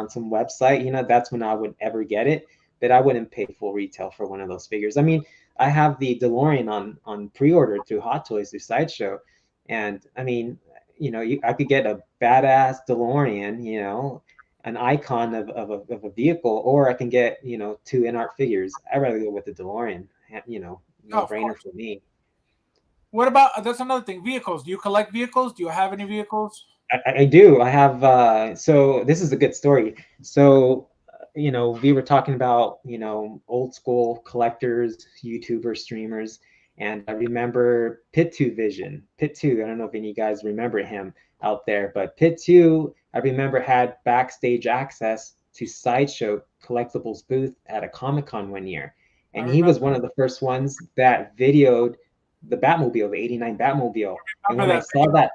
some website, that's when I would ever get it. But I wouldn't pay full retail for one of those figures. I mean, I have the DeLorean on pre-order through Hot Toys through Sideshow, and I mean, I could get a badass DeLorean, an icon of a vehicle, or I can get two InArt figures. I'd rather go with the DeLorean. No brainer for me. What about, that's another thing, vehicles? Do you collect vehicles? Do you have any vehicles? I do. I have. So this is a good story. So, we were talking about, old school collectors, YouTubers, streamers, and I remember Pit2 Vision. Pit2, I don't know if any of you guys remember him out there, but Pit2, I remember, had backstage access to Sideshow Collectibles booth at a Comic-Con one year. And he was one of the first ones that videoed the Batmobile, the 89 Batmobile. And when I saw that,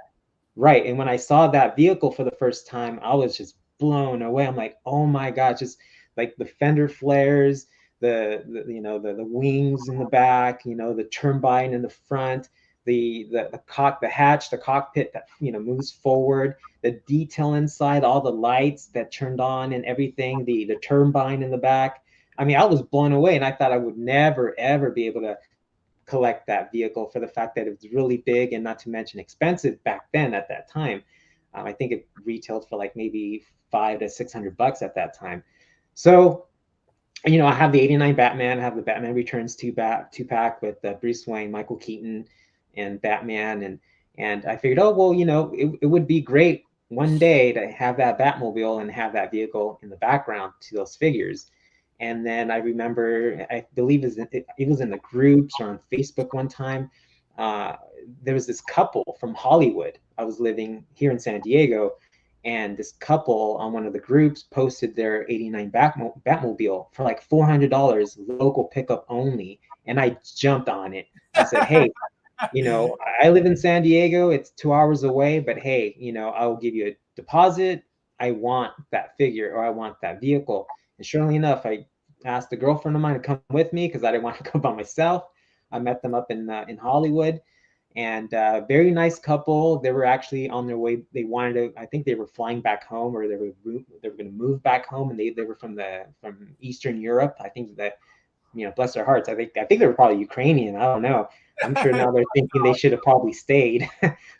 right. And when I saw that vehicle for the first time, I was just blown away. I'm like, oh my God, just like the fender flares, the wings in the back, the turbine in the front, the hatch, the cockpit that moves forward, the detail inside, all the lights that turned on and everything, the turbine in the back. I mean, I was blown away, and I thought I would never ever be able to collect that vehicle, for the fact that it was really big and not to mention expensive back then at that time. I think it retailed for like maybe $500 to $600 at that time. So, I have the 89 Batman, I have the Batman Returns two pack with Bruce Wayne, Michael Keaton, and Batman, and I figured, oh well, it would be great one day to have that Batmobile and have that vehicle in the background to those figures. And then I remember, I believe it was in the groups or on Facebook one time. There was this couple from Hollywood. I was living here in San Diego, and this couple on one of the groups posted their 89 Batmobile for like $400, local pickup only. And I jumped on it. I said, hey, I live in San Diego. It's 2 hours away, but hey, I will give you a deposit. I want that figure, or I want that vehicle. And surely enough, I asked a girlfriend of mine to come with me because I didn't want to come by myself. I met them up in Hollywood, and very nice couple. They were actually on their way. They wanted to. I think they were flying back home, or they were going to move back home, and they were from Eastern Europe. I think that, bless their hearts. I think they were probably Ukrainian. I don't know. I'm sure now they're thinking they should have probably stayed,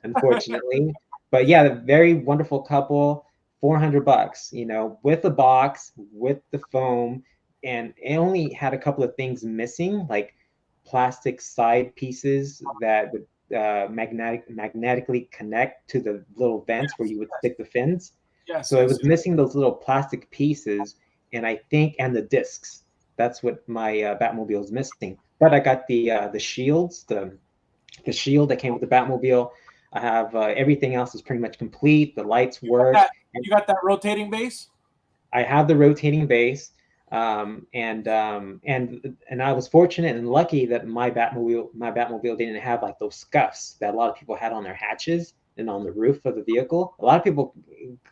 unfortunately. But yeah, very wonderful couple. $400, with the box, with the foam, and it only had a couple of things missing, like plastic side pieces that would magnetically connect to the little vents where you would stick the fins. Yes. So it was missing those little plastic pieces, and the discs. That's what my Batmobile is missing. But I got the shields, the shield that came with the Batmobile. I have everything else is pretty much complete. The lights work. You got that rotating base? I have the rotating base. And I was fortunate and lucky that my Batmobile didn't have like those scuffs that a lot of people had on their hatches and on the roof of the vehicle. A lot of people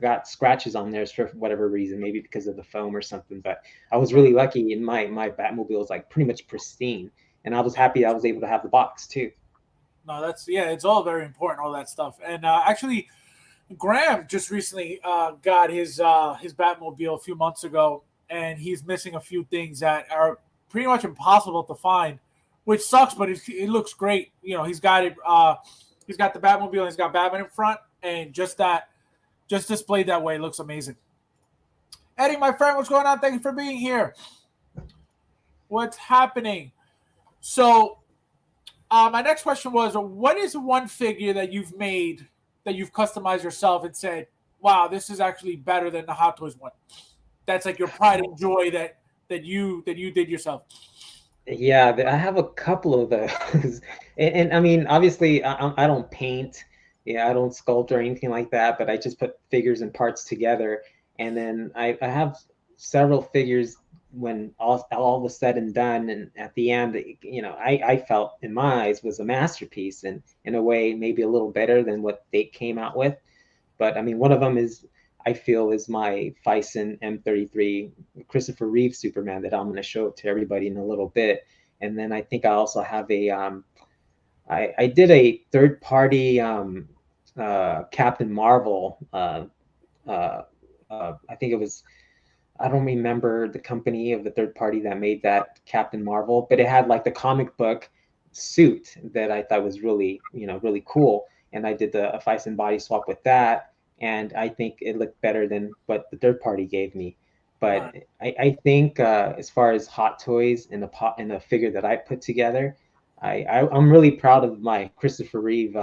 got scratches on theirs for whatever reason, maybe because of the foam or something. But I was really lucky, and my Batmobile is like pretty much pristine, and I was happy I was able to have the box too. No, that's yeah, it's all very important, all that stuff. And actually, Graham just recently got his Batmobile a few months ago, and he's missing a few things that are pretty much impossible to find, which sucks. But it looks great. You know, he's got it. He's got the Batmobile. And he's got Batman in front, and just displayed that way, looks amazing. Eddie, my friend, what's going on? Thank you for being here. What's happening? So, my next question was, what is one figure that you've made that you've customized yourself and said, wow, this is actually better than the Hot Toys one? That's like your pride and joy that you did yourself. Yeah, I have a couple of those, and I mean, obviously, I don't paint, yeah, I don't sculpt or anything like that, but I just put figures and parts together, and then I have several figures when all was said and done, and at the end, you know, I felt in my eyes was a masterpiece, and in a way, maybe a little better than what they came out with. But I mean, one of them is I feel is my Thyssen M33 Christopher Reeve Superman that I'm going to show to everybody in a little bit. And then I think I also have I did a third party Captain Marvel. I think it was, I don't remember the company of the third party that made that Captain Marvel, but it had like the comic book suit that I thought was really, you know, really cool. And I did a Thyssen body swap with that, and I think it looked better than what the third party gave me. But Right. I think as far as Hot Toys and the figure that I put together, I'm really proud of my Christopher Reeve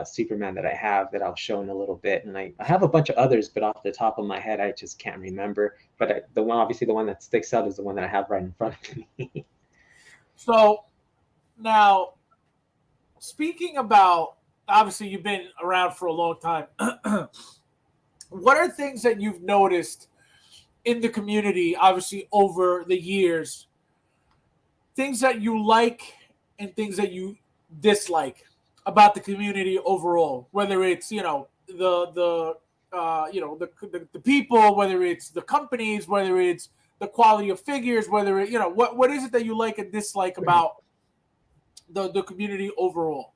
Superman that I have that I'll show in a little bit. And I have a bunch of others, but off the top of my head, I just can't remember. But the one, obviously, the one that sticks out is the one that I have right in front of me. So now, speaking about, obviously you've been around for a long time. What are things that you've noticed in the community, obviously over the years, things that you like and things that you dislike about the community overall, whether it's, you know, the people, whether it's the companies, whether it's the quality of figures, whether it, you know, what is it that you like and dislike about the community overall?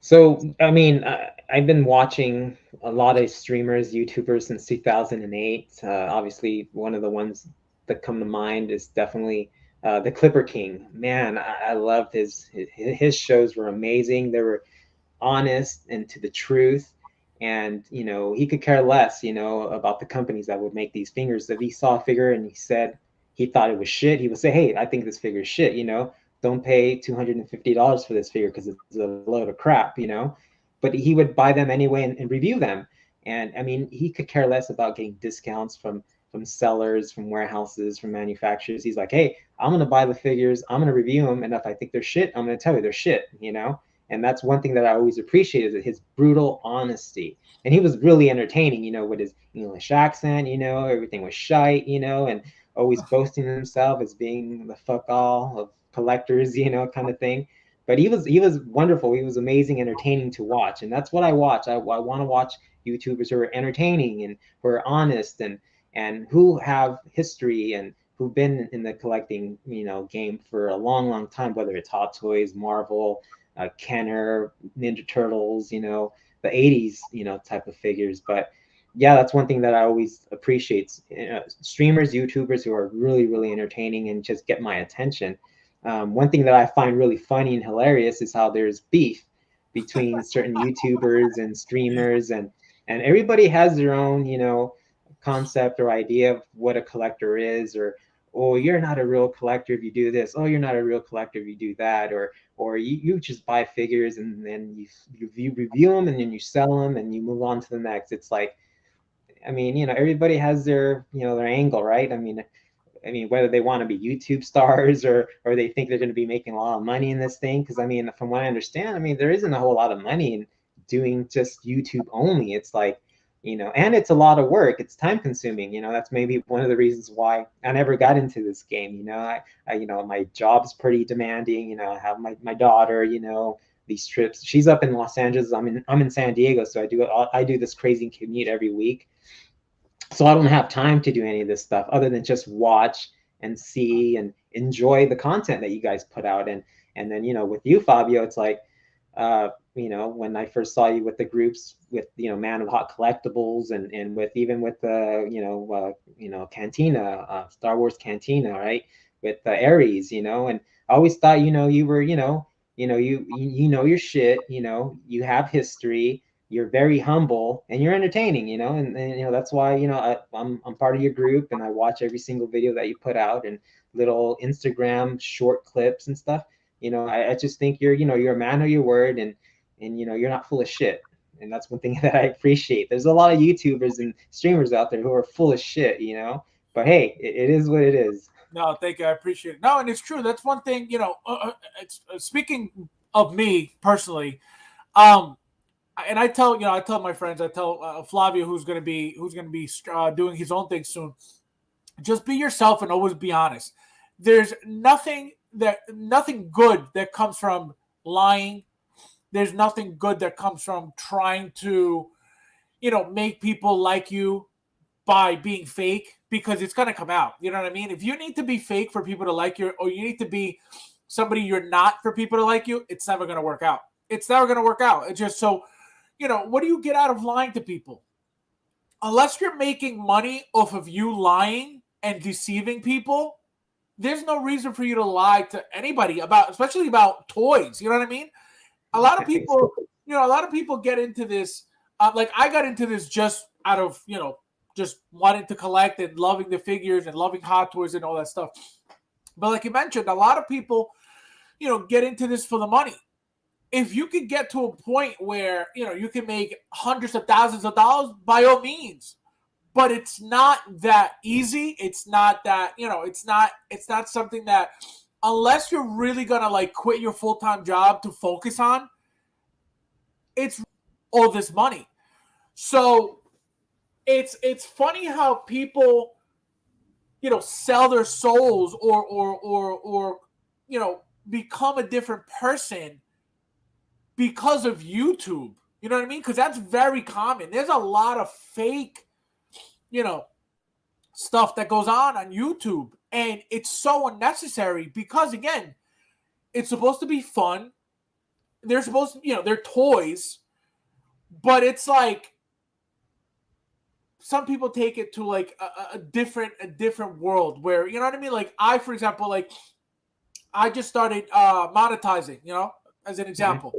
So, I mean, I've been watching a lot of streamers, YouTubers since 2008. Obviously, one of the ones that come to mind is definitely the Clipper King. Man, I loved his shows were amazing. They were honest and to the truth. And, you know, he could care less, you know, about the companies that would make these figures. If he saw a figure and he said he thought it was shit, he would say, hey, I think this figure is shit, you know, don't pay $250 for this figure because it's a load of crap, you know. But he would buy them anyway and review them. And I mean, he could care less about getting discounts from sellers, from warehouses, from manufacturers. He's like, hey, I'm gonna buy the figures, I'm gonna review them, and if I think they're shit, I'm gonna tell you they're shit, you know. And that's one thing that I always appreciated, is his brutal honesty. And he was really entertaining, you know, with his English accent, you know, everything was shite, you know, and always boasting himself as being the fuck all of collectors, you know, kind of thing. But he was wonderful. He was amazing, entertaining to watch, and that's what I watch. I want to watch YouTubers who are entertaining and who are honest and who have history and who've been in the collecting, you know, game for a long, long time. Whether it's Hot Toys, Marvel, Kenner, Ninja Turtles, you know, the 80s, you know, type of figures. But yeah, that's one thing that I always appreciate. Streamers, YouTubers who are really, really entertaining and just get my attention. One thing that I find really funny and hilarious is how there's beef between certain YouTubers and streamers, and everybody has their own, you know, concept or idea of what a collector is, or oh, you're not a real collector if you do this. Oh, you're not a real collector if you do that, or you just buy figures and then you review them and then you sell them and you move on to the next. It's like, I mean, you know, everybody has their, you know, their angle, right? I mean, whether they want to be YouTube stars or they think they're going to be making a lot of money in this thing. Because I mean, from what I understand, I mean, there isn't a whole lot of money in doing just YouTube only. It's like, and it's a lot of work. It's time consuming. That's maybe one of the reasons why I never got into this game. My job's pretty demanding. I have my daughter, these trips. She's up in Los Angeles. I'm in San Diego. So I do this crazy commute every week. So I don't have time to do any of this stuff other than just watch and see and enjoy the content that you guys put out. And then, with you, Fabio, it's like, when I first saw you with the groups with, Man of Hot Collectibles and with Cantina, Star Wars Cantina, right? With Ares, and I always thought, you were, you know your shit, you have history, you're very humble, and you're entertaining, and that's why, I'm part of your group, and I watch every single video that you put out and little Instagram short clips and stuff. I just think you're a man of your word, and you're not full of shit. And that's one thing that I appreciate. There's a lot of YouTubers and streamers out there who are full of shit, but hey, it is what it is. No, thank you. I appreciate it. No, and it's true. That's one thing, speaking of me personally, and I tell my friends, I tell Flavio, who's going to be doing his own thing soon, just be yourself and always be honest. There's nothing good that comes from lying. There's nothing good that comes from trying to, make people like you by being fake, because it's going to come out. You know what I mean? If you need to be fake for people to like you, or you need to be somebody you're not for people to like you, it's never going to work out. It's never going to work out. It's just so, what do you get out of lying to people? Unless you're making money off of you lying and deceiving people, there's no reason for you to lie to anybody especially about toys. You know what I mean? A lot of people get into this. Like I got into this just out of, just wanting to collect and loving the figures and loving Hot Toys and all that stuff. But like you mentioned, a lot of people, get into this for the money. If you could get to a point where, you can make hundreds of thousands of dollars, by all means. But it's not that easy. It's not that, it's not something that, unless you're really going to like quit your full-time job to focus on, it's all this money. So it's funny how people, sell their souls or become a different person because of YouTube. You know what I mean? Because that's very common. There's a lot of fake, stuff that goes on YouTube, and it's so unnecessary because, again, it's supposed to be fun. They're supposed to, they're toys, but it's like some people take it to like a different world where, you know what I mean? Like I, for example, like I just started monetizing, as an example.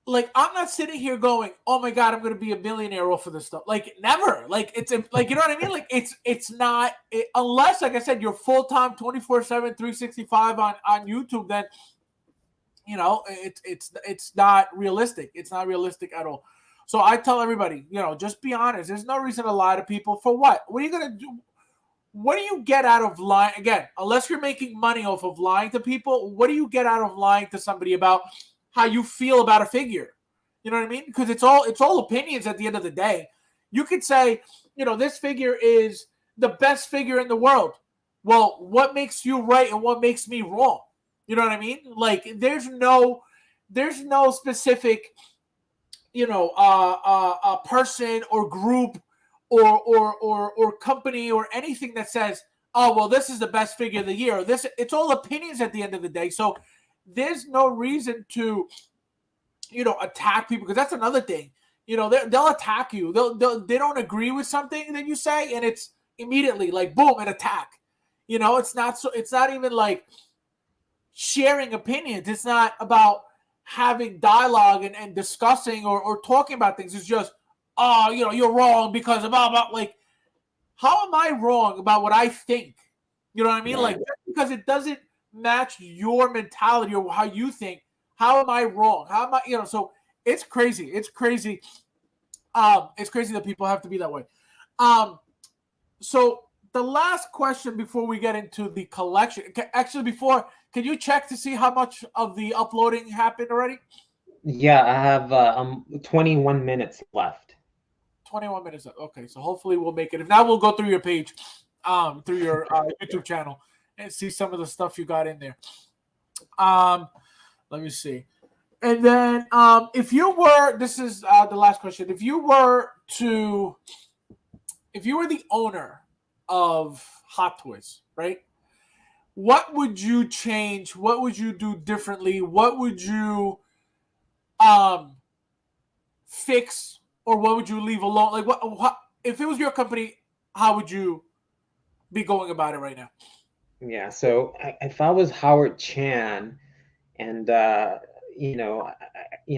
Like I'm not sitting here going, "Oh my God, I'm going to be a millionaire off of this stuff." Like never. Like it's like, you know what I mean? Like it's not unless, like I said, you're full time 24/7, 365 on YouTube. Then it's not realistic. It's not realistic at all. So I tell everybody, just be honest. There's no reason to lie to people. For what? What are you going to do? What do you get out of lying? Again, unless you're making money off of lying to people, what do you get out of lying to somebody about how you feel about a figure? You know what I mean? Because it's all opinions at the end of the day. You could say, this figure is the best figure in the world. Well, what makes you right and what makes me wrong? You know what I mean? Like there's no specific, a person or group or company or anything that says, oh, well, this is the best figure of the year. Or it's all opinions at the end of the day. So there's no reason to, attack people, because that's another thing. They'll attack you. They don't agree with something that you say, and it's immediately like boom, an attack. It's not even like sharing opinions. It's not about having dialogue and discussing or talking about things. It's just, oh, you're wrong because of blah. Like, how am I wrong about what I think? You know what I mean? Like, just because it doesn't match your mentality or how you think, how am I wrong? How am I, so it's crazy. It's crazy. It's crazy that people have to be that way. So the last question before we get into the collection, actually, can you check to see how much of the uploading happened already? Yeah, I have 21 minutes left. 21 minutes. Okay, so hopefully we'll make it. If not, we'll go through your page, through your YouTube channel and see some of the stuff you got in there. Let me see. And then if you were, this is the last question. If you were the owner of Hot Toys, right? What would you change? What would you do differently? What would you fix, or what would you leave alone? Like what if it was your company, how would you be going about it right now? Yeah, so if I was Howard Chan, and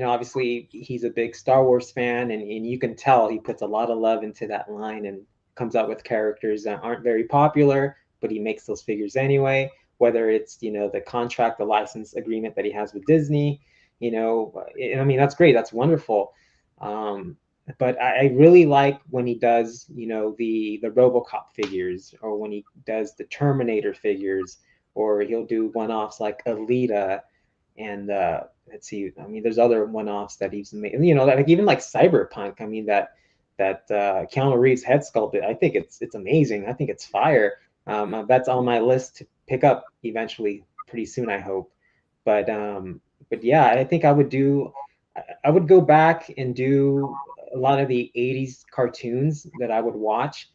obviously he's a big Star Wars fan, and you can tell he puts a lot of love into that line and comes out with characters that aren't very popular, but he makes those figures anyway. Whether it's the contract, the license agreement that he has with Disney, I mean that's great, that's wonderful. But I really like when he does, the RoboCop figures, or when he does the Terminator figures, or he'll do one-offs like Alita, and let's see, I mean, there's other one-offs that he's made, like even like Cyberpunk. I mean, that Keanu Reeves head sculpt, I think it's amazing. I think it's fire. That's on my list to pick up eventually, pretty soon, I hope. But yeah, I think I would go back and do a lot of the 80s cartoons that I would watch.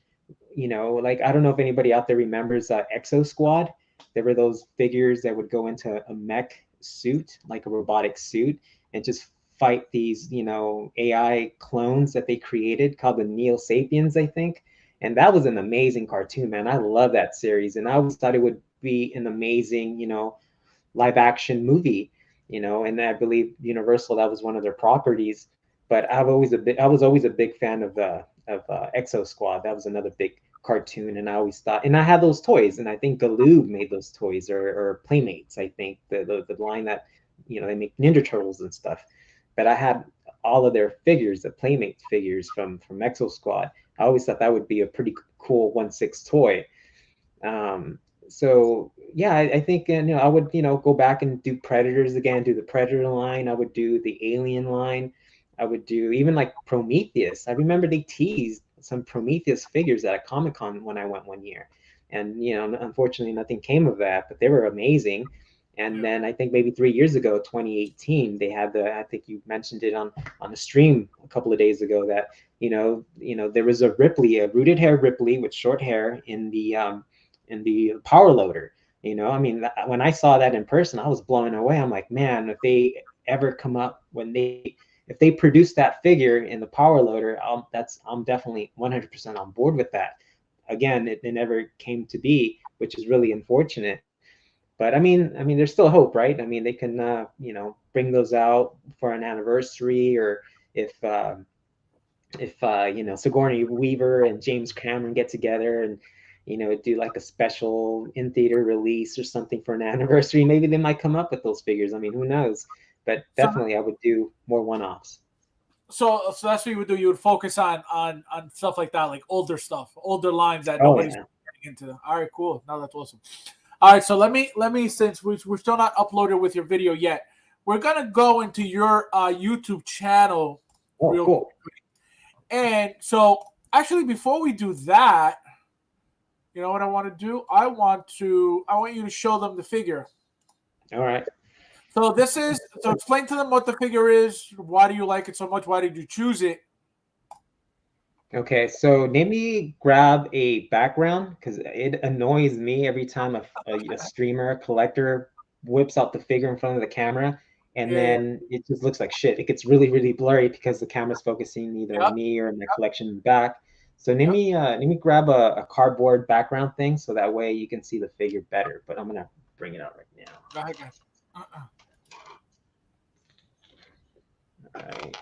Like, I don't know if anybody out there remembers Exo Squad. There were those figures that would go into a mech suit, like a robotic suit, and just fight these, AI clones that they created called the Neo Sapiens, I think. And that was an amazing cartoon, man. I love that series. And I always thought it would be an amazing, live action movie, and I believe Universal, that was one of their properties. But I was always a big fan of Exo Squad. That was another big cartoon, and I always thought, and I had those toys, and I think Galoob made those toys, or Playmates, I think the line that they make Ninja Turtles and stuff. But I had all of their figures, the Playmates figures from Exo Squad. I always thought that would be a pretty cool 1/6 toy. So yeah, I think I would go back and do Predators again, do the Predator line. I would do the Alien line. I would do even like Prometheus. I remember they teased some Prometheus figures at a Comic-Con when I went one year, and unfortunately nothing came of that, but they were amazing. And then I think maybe 3 years ago, 2018, they had I think you mentioned it on the stream a couple of days ago, that there was a Ripley, a rooted hair Ripley with short hair in the power loader. I mean, when I saw that in person, I was blown away. I'm like, man, if they ever come up, if they produce that figure in the power loader, I'm definitely 100% on board with that. Again, it never came to be, which is really unfortunate. But I mean, there's still hope, right? I mean, they can, bring those out for an anniversary, or if Sigourney Weaver and James Cameron get together and do like a special in theater release or something for an anniversary, maybe they might come up with those figures. I mean, who knows? But definitely, I would do more one-offs. So that's what you would do. You would focus on stuff like that, like older stuff, older lines that nobody's getting into. All right, cool. No, that's awesome. All right, so let me since we're still not uploaded with your video yet, we're gonna go into your YouTube channel real quick. And so actually, before we do that, you know what I want to do? I want you to show them the figure. All right. So explain to them what the figure is. Why do you like it so much? Why did you choose it? Okay, so let me grab a background, because it annoys me every time a streamer, a collector whips out the figure in front of the camera, and then it just looks like shit. It gets really, really blurry because the camera's focusing either on me or my collection in the back. So let me grab a cardboard background thing, so that way you can see the figure better. But I'm gonna bring it out right now. Go ahead, guys. All right.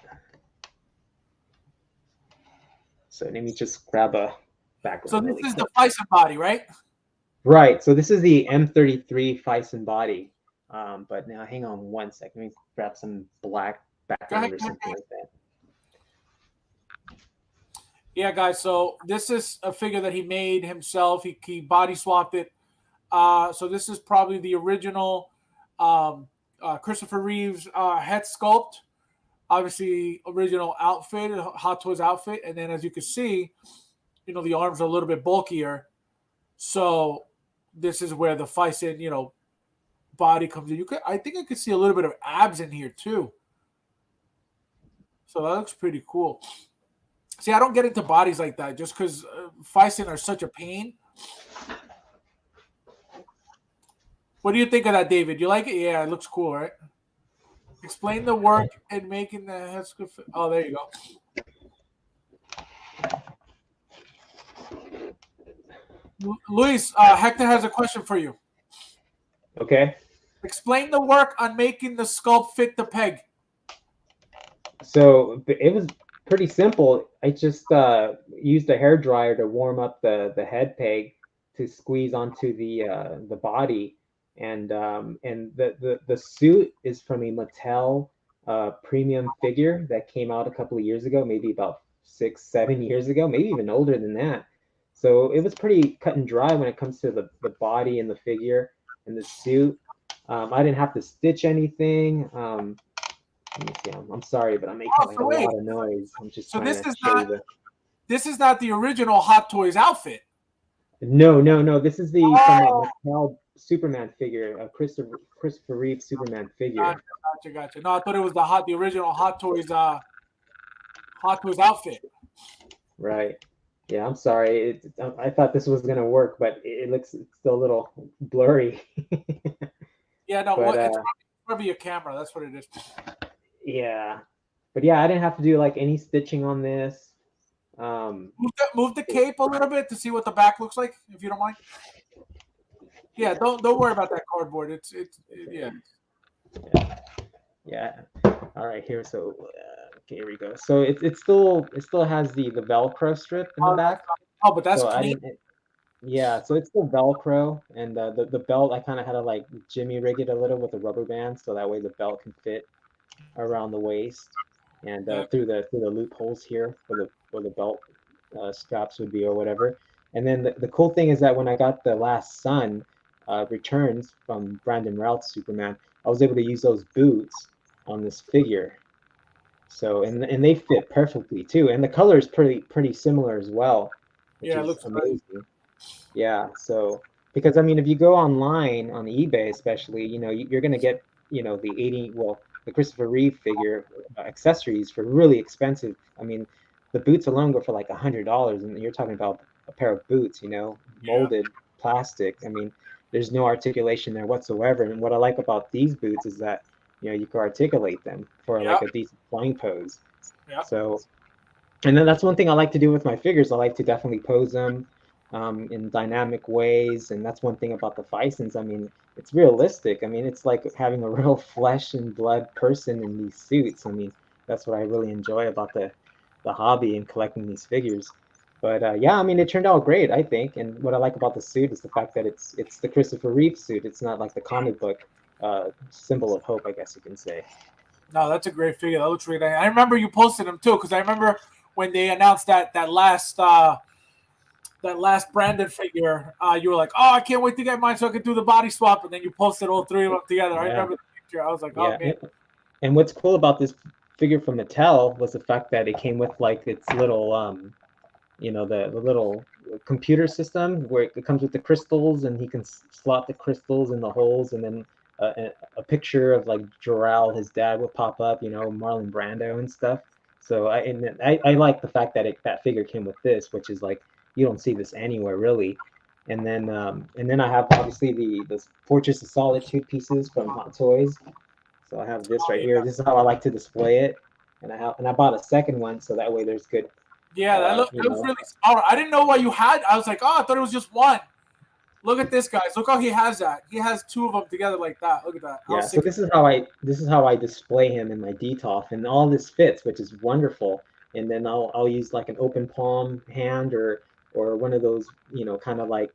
So let me just grab a background. So this is the Bison body, right? Right. So this is the M33 Bison body. But now hang on one second. Let me grab some black background or something like that. Yeah, guys. So this is a figure that he made himself. He body swapped it. So this is probably the original Christopher Reeves head sculpt. obviously original outfit, Hot Toys outfit, and then as you can see, the arms are a little bit bulkier. So this is where the Fison, body comes in. I think I could see a little bit of abs in here too. So that looks pretty cool. See, I don't get into bodies like that just because Fison are such a pain. What do you think of that, David? You like it? Yeah, it looks cool, right? Explain the work in making the head sculpt. Oh, there you go. Luis, Hector has a question for you. Okay. Explain the work on making the sculpt fit the peg. So it was pretty simple. I just used a hair dryer to warm up the head peg to squeeze onto the body, and the suit is from a Mattel premium figure that came out a couple of years ago, maybe about 6-7 years ago, maybe even older than that. So it was pretty cut and dry when it comes to the body and the figure and the suit. I didn't have to stitch anything. Let me see. I'm sorry, but I'm making like a lot of noise. I'm just So trying to show you the. this is not the original Hot Toys outfit. No. This is the from a Mattel Superman figure, a Christopher Reeve Superman figure. Gotcha. No, I thought it was the original Hot Toys outfit. Right. Yeah, I'm sorry. I thought this was gonna work, but it's still a little blurry. Yeah, no, but, it's probably your camera. That's what it is. Yeah, but yeah, I didn't have to do like any stitching on this. Move the cape a little bit to see what the back looks like, if you don't mind. Yeah, don't worry about that cardboard. It's yeah. Yeah. All right, here. So okay, here we go. So it still has the Velcro strip in the back. Oh, but that's so clean. Yeah, so it's still Velcro, and the belt I kind of had to like jimmy rig it a little with a rubber band, so that way the belt can fit around the waist and through the loopholes here where the belt straps would be or whatever. And then the cool thing is that when I got the Last Sun returns from Brandon Routh's Superman, I was able to use those boots on this figure. So and they fit perfectly too, and the color is pretty similar as well, which Yeah, it is looks amazing. great. Yeah, so because I mean, if you go online on eBay, especially, you're gonna get the Christopher Reeve figure accessories for really expensive. I mean, the boots alone go for like $100, and you're talking about a pair of boots, molded plastic. I mean, there's no articulation there whatsoever. And what I like about these boots is that you can articulate them for like a decent flying pose. Yeah. So, and then that's one thing I like to do with my figures. I like to definitely pose them in dynamic ways, and that's one thing about the Fisons. I mean, it's realistic. I mean, it's like having a real flesh and blood person in these suits. I mean, that's what I really enjoy about the hobby and collecting these figures. But yeah, I mean, it turned out great, I think. And what I like about the suit is the fact that it's the Christopher Reeve suit. It's not like the comic book symbol of hope, I guess you can say. No, that's a great figure. That looks really nice. I remember you posted them too, because I remember when they announced that last Brandon figure, you were like, "Oh, I can't wait to get mine so I can do the body swap," and then you posted all three of them together. Yeah. I remember the picture. I was like, "Oh man!" And what's cool about this figure from Mattel was the fact that it came with like its little, the little computer system where it comes with the crystals, and he can slot the crystals in the holes, and then a picture of like Jor-El, his dad, would pop up, Marlon Brando and stuff. So I like the fact that that figure came with this, which is like you don't see this anywhere really. And then I have obviously the Fortress of Solitude pieces from Hot Toys. So I have this right here. This is how I like to display it, and I bought a second one so that way there's good. Yeah, that looks really smart. I didn't know what you had. I was like, "Oh, I thought it was just one." Look at this, guys. Look how he has that. He has two of them together like that. Look at that. Yeah. So this is how I display him in my DTOF, and all this fits, which is wonderful. And then I'll use like an open palm hand or one of those kind of like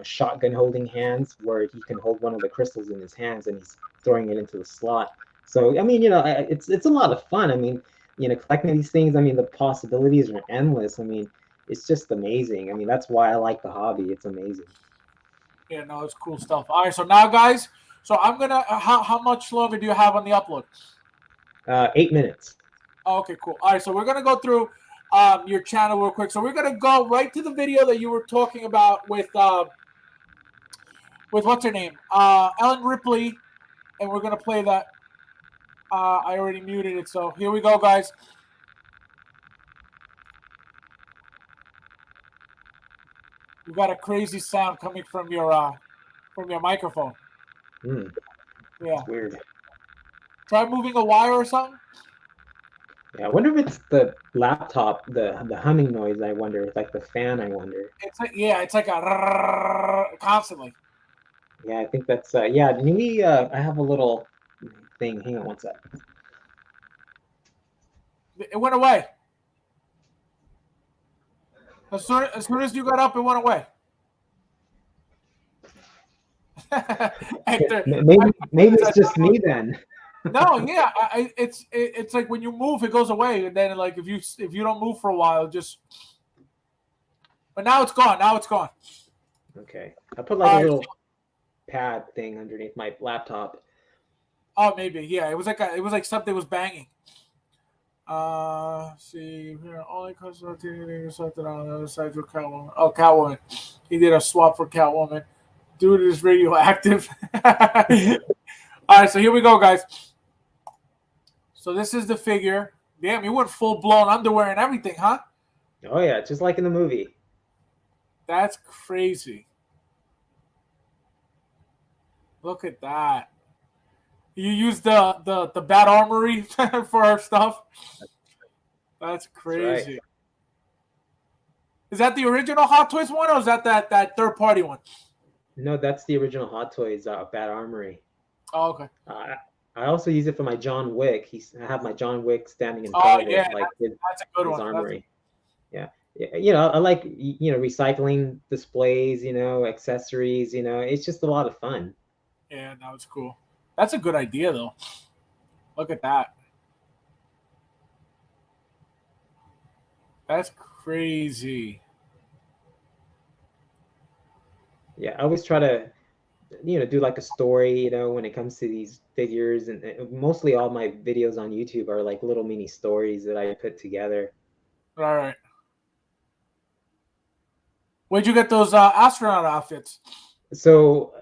shotgun holding hands where he can hold one of the crystals in his hands and he's throwing it into the slot. So I mean, it's a lot of fun. I mean, collecting these things, I mean, the possibilities are endless. I mean, it's just amazing. I mean, that's why I like the hobby. It's amazing. Yeah, no, it's cool stuff. All right, so now, guys, so I'm gonna. How much longer do you have on the upload? 8 minutes. Oh, okay, cool. All right, so we're gonna go through your channel real quick. So we're gonna go right to the video that you were talking about with what's her name, Ellen Ripley, and we're gonna play that. I already muted it, so here we go, guys. You got a crazy sound coming from your microphone. Hmm. Yeah. It's weird. Try moving a wire or something. Yeah, I wonder if it's the laptop, the humming noise. I wonder, it's like the fan. I wonder. It's like a constantly. Yeah, I think that's. Yeah, maybe. I have a little thing. Hang on one sec. It went away. As soon as you got up, it went away. Hector, Maybe it's just me then. no, yeah, it's like when you move, it goes away, and then like if you don't move for a while, just. But now it's gone. Now it's gone. Okay, I put like All a right. little pad thing underneath my laptop. Oh, maybe. Yeah, it was like something was banging. See here, only customer something on the other side for Catwoman. Oh, Catwoman. He did a swap for Catwoman. Dude is radioactive. All right, so here we go, guys. So this is the figure. Damn, you went full blown underwear and everything, huh? Oh yeah, just like in the movie. That's crazy. Look at that. You used the Bat Armory for our stuff. That's crazy. Right. Is that the original Hot Toys one, or is that third party one? No, that's the original Hot Toys Bat Armory. Oh, okay. I also use it for my John Wick. I have my John Wick standing in Oh, front of yeah, it, like that's a good his one. armory. Yeah. You know, I like recycling displays, accessories. It's just a lot of fun. Yeah, that was cool. That's a good idea, though. Look at that. That's crazy. Yeah, I always try to do like a story, when it comes to these figures, and mostly all my videos on YouTube are like little mini stories that I put together. All right. Where'd you get those astronaut outfits? So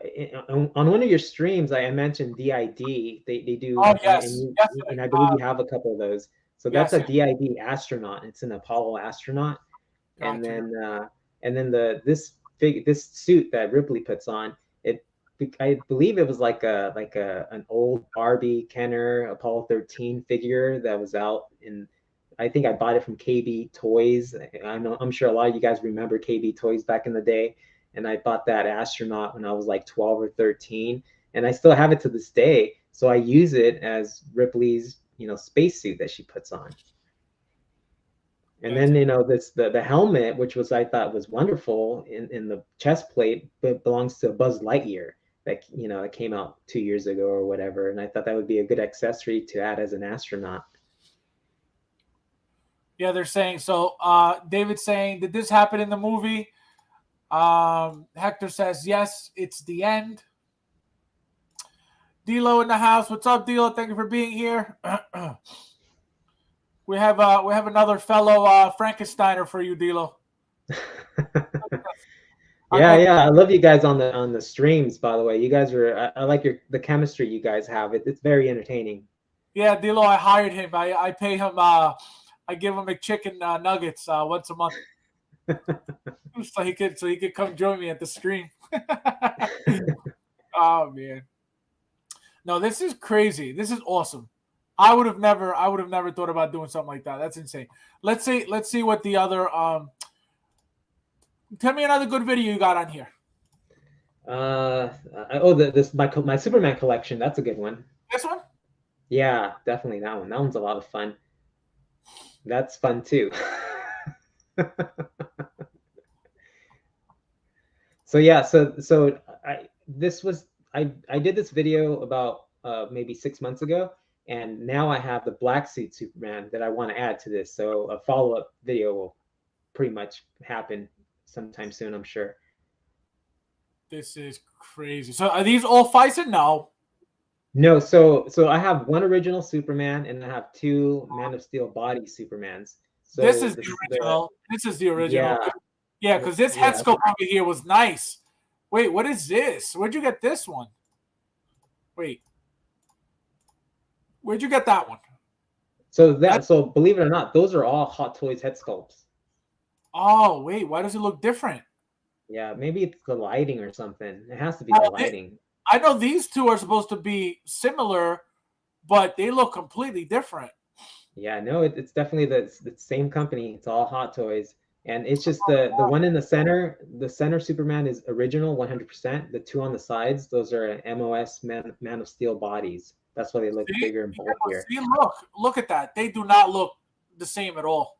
on one of your streams, I mentioned DID. They do, Oh, and, yes. you, Yes. and I believe you have a couple of those. So that's Yes. a DID astronaut. It's an Apollo astronaut, and Gotcha. then this suit that Ripley puts on, I believe it was like an old Barbie Kenner Apollo 13 figure that was out in. I think I bought it from KB Toys. I'm sure a lot of you guys remember KB Toys back in the day, and I bought that astronaut when I was like 12 or 13, and I still have it to this day. So I use it as Ripley's spacesuit that she puts on. And then the helmet, which I thought was wonderful in the chest plate, but belongs to Buzz Lightyear that that came out 2 years ago or whatever. And I thought that would be a good accessory to add as an astronaut. Yeah, they're saying so. David's saying, did this happen in the movie? Hector says yes. It's the end. D'Lo in the house. What's up, D'Lo? Thank you for being here. We have another fellow Frankensteiner for you, D'Lo. Yeah. I love you guys on the streams. By the way, you guys I like the chemistry you guys have. It's very entertaining. Yeah, D'Lo, I hired him. I pay him. I give him McChicken nuggets once a month, so he could come join me at the stream. Oh man, no, this is crazy. This is awesome. I would have never thought about doing something like that. That's insane. Let's see what the other tell me another good video you got on here. My Superman collection. That's a good one. This one? Yeah, definitely that one. That one's a lot of fun. That's fun too. So yeah, I did this video about maybe 6 months ago, and now I have the black suit Superman that I want to add to this. So a follow-up video will pretty much happen sometime soon, I'm sure. This is crazy. So are these all Pfizer? No. No, so I have one original Superman and I have two Man of Steel body Supermans. This So is the original. This is the original. yeah, Yeah, because this head yeah. sculpt over here was nice. Wait, what is this? Where'd you get this one? Wait, where'd you get that one? So believe it or not, those are all Hot Toys head sculpts. Oh, wait, why does it look different? Yeah, maybe it's the lighting or something. It has to be the Oh, lighting. I know these two are supposed to be similar, but they look completely different. Yeah, no, it's definitely the same company. It's all Hot Toys. And it's just the one in the center Superman is original 100%. The two on the sides, those are MOS Man of Steel bodies. That's why they look See, bigger and bulkier. see, look at that. They do not look the same at all.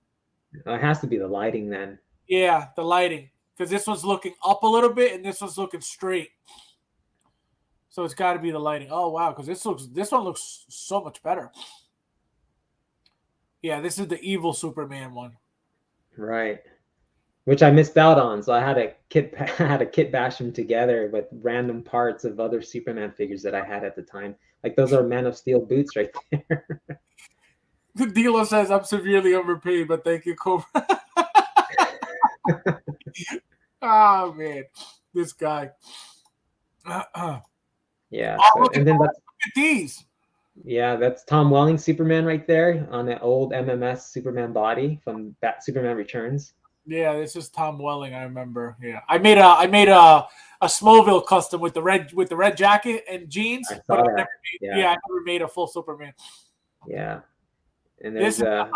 It has to be the lighting then. Yeah, the lighting, because this one's looking up a little bit and this one's looking straight. So it's got to be the lighting. Oh wow, because this one looks so much better. Yeah, this is the evil Superman one. Right. Which I missed out on. So I had a kit bash them together with random parts of other Superman figures that I had at the time. Like those are Man of Steel boots right there. The dealer says I'm severely overpaid, but thank you, Cobra. Oh man, this guy. Yeah. Oh, So, and then look at these. yeah, that's Tom Welling Superman right there on an old MMS Superman body from Superman Returns. Yeah, this is Tom Welling. I remember. Yeah, I made a Smallville custom with the red jacket and jeans, I but saw I that. never Yeah. I never made a full Superman. Yeah. And I there's think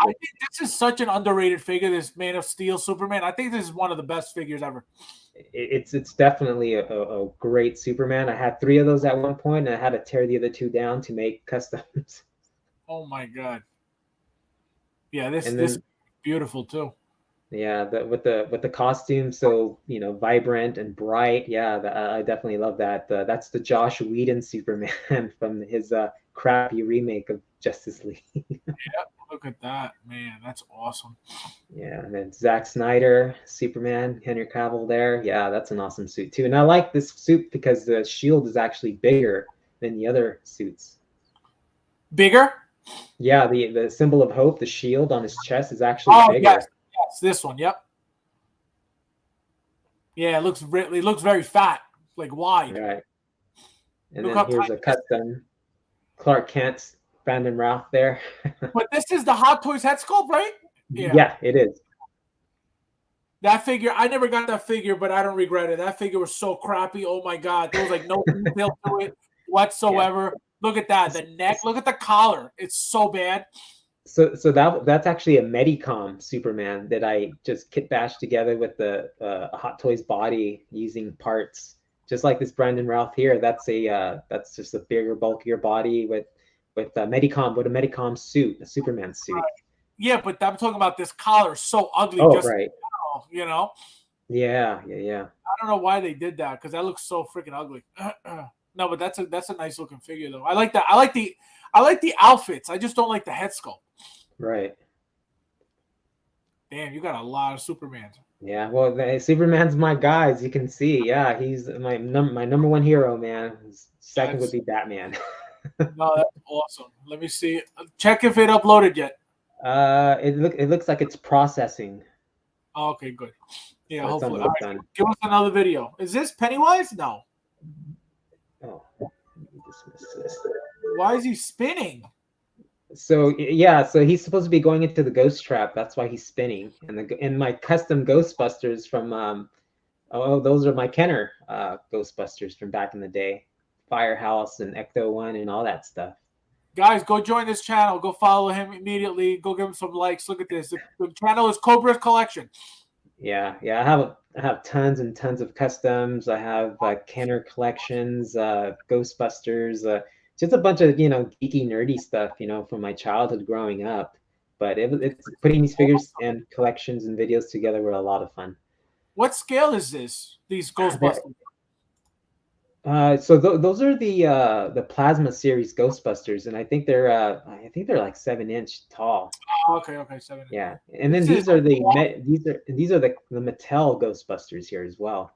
this is such an underrated figure. This Man of Steel Superman. I think this is one of the best figures ever. it's definitely a great Superman. I had 3 of those at one point, and I had to tear the other 2 down to make customs. Oh my god. Yeah, this And this then is beautiful too. yeah, with the costume so vibrant and bright. Yeah, I definitely love that. That's the Josh Whedon Superman from his crappy remake of Justice League. Yeah, look at that, man. That's awesome. Yeah, and then Zack Snyder Superman, Henry Cavill there. Yeah, that's an awesome suit too. And I like this suit because the shield is actually bigger than the other suits. Bigger? Yeah, the symbol of hope, the shield on his chest is actually bigger. Yes, this one. Yep. Yeah, it looks very fat, like wide. Right. And Look then how here's tight a custom Clark Kent, Brandon Routh there. But this is the Hot Toys head sculpt, right? Yeah, it is. That figure, I never got that figure, but I don't regret it. That figure was so crappy. Oh my god, there was like no detail to it whatsoever. Yeah. Look at that, the neck. Look at the collar. It's so bad. So that's actually a Medicom Superman that I just kit bashed together with the Hot Toys body using parts, just like this Brandon Routh here. That's just a bigger, bulkier body with a Medicom suit, a Superman suit. Right. Yeah, but I'm talking about this collar. So ugly. Oh, just, right. You know. Yeah. I don't know why they did that because that looks so freaking ugly. No, but that's a nice looking figure though. I like that. I like the outfits. I just don't like the head sculpt. Right. Damn, you got a lot of Supermans. Yeah, well, Superman's my guy, as you can see. Yeah, he's my number one hero, man. Second would be Batman. No, that's awesome. Let me see. Check if it uploaded yet. It looks like it's processing. Oh, okay, good. Yeah, so hopefully. All right, give us another video. Is this Pennywise? No. Oh, let me dismiss this. Why is he spinning? So yeah, so he's supposed to be going into the ghost trap. That's why he's spinning. And my custom Ghostbusters from those are my Kenner Ghostbusters from back in the day, Firehouse and Ecto-1 and all that stuff. Guys, go join this channel. Go follow him immediately. Go give him some likes. Look at this. The channel is Cobra's Collection. Yeah. I have tons and tons of customs. I have Kenner collections, Ghostbusters. Just a bunch of geeky, nerdy stuff, from my childhood growing up. But it's putting these figures and collections and videos together were a lot of fun. What scale is this? These Ghostbusters? So those are the Plasma series Ghostbusters, and I think they're like 7-inch tall. Oh, okay, 7-inch. Yeah, and then these are the Mattel Ghostbusters here as well.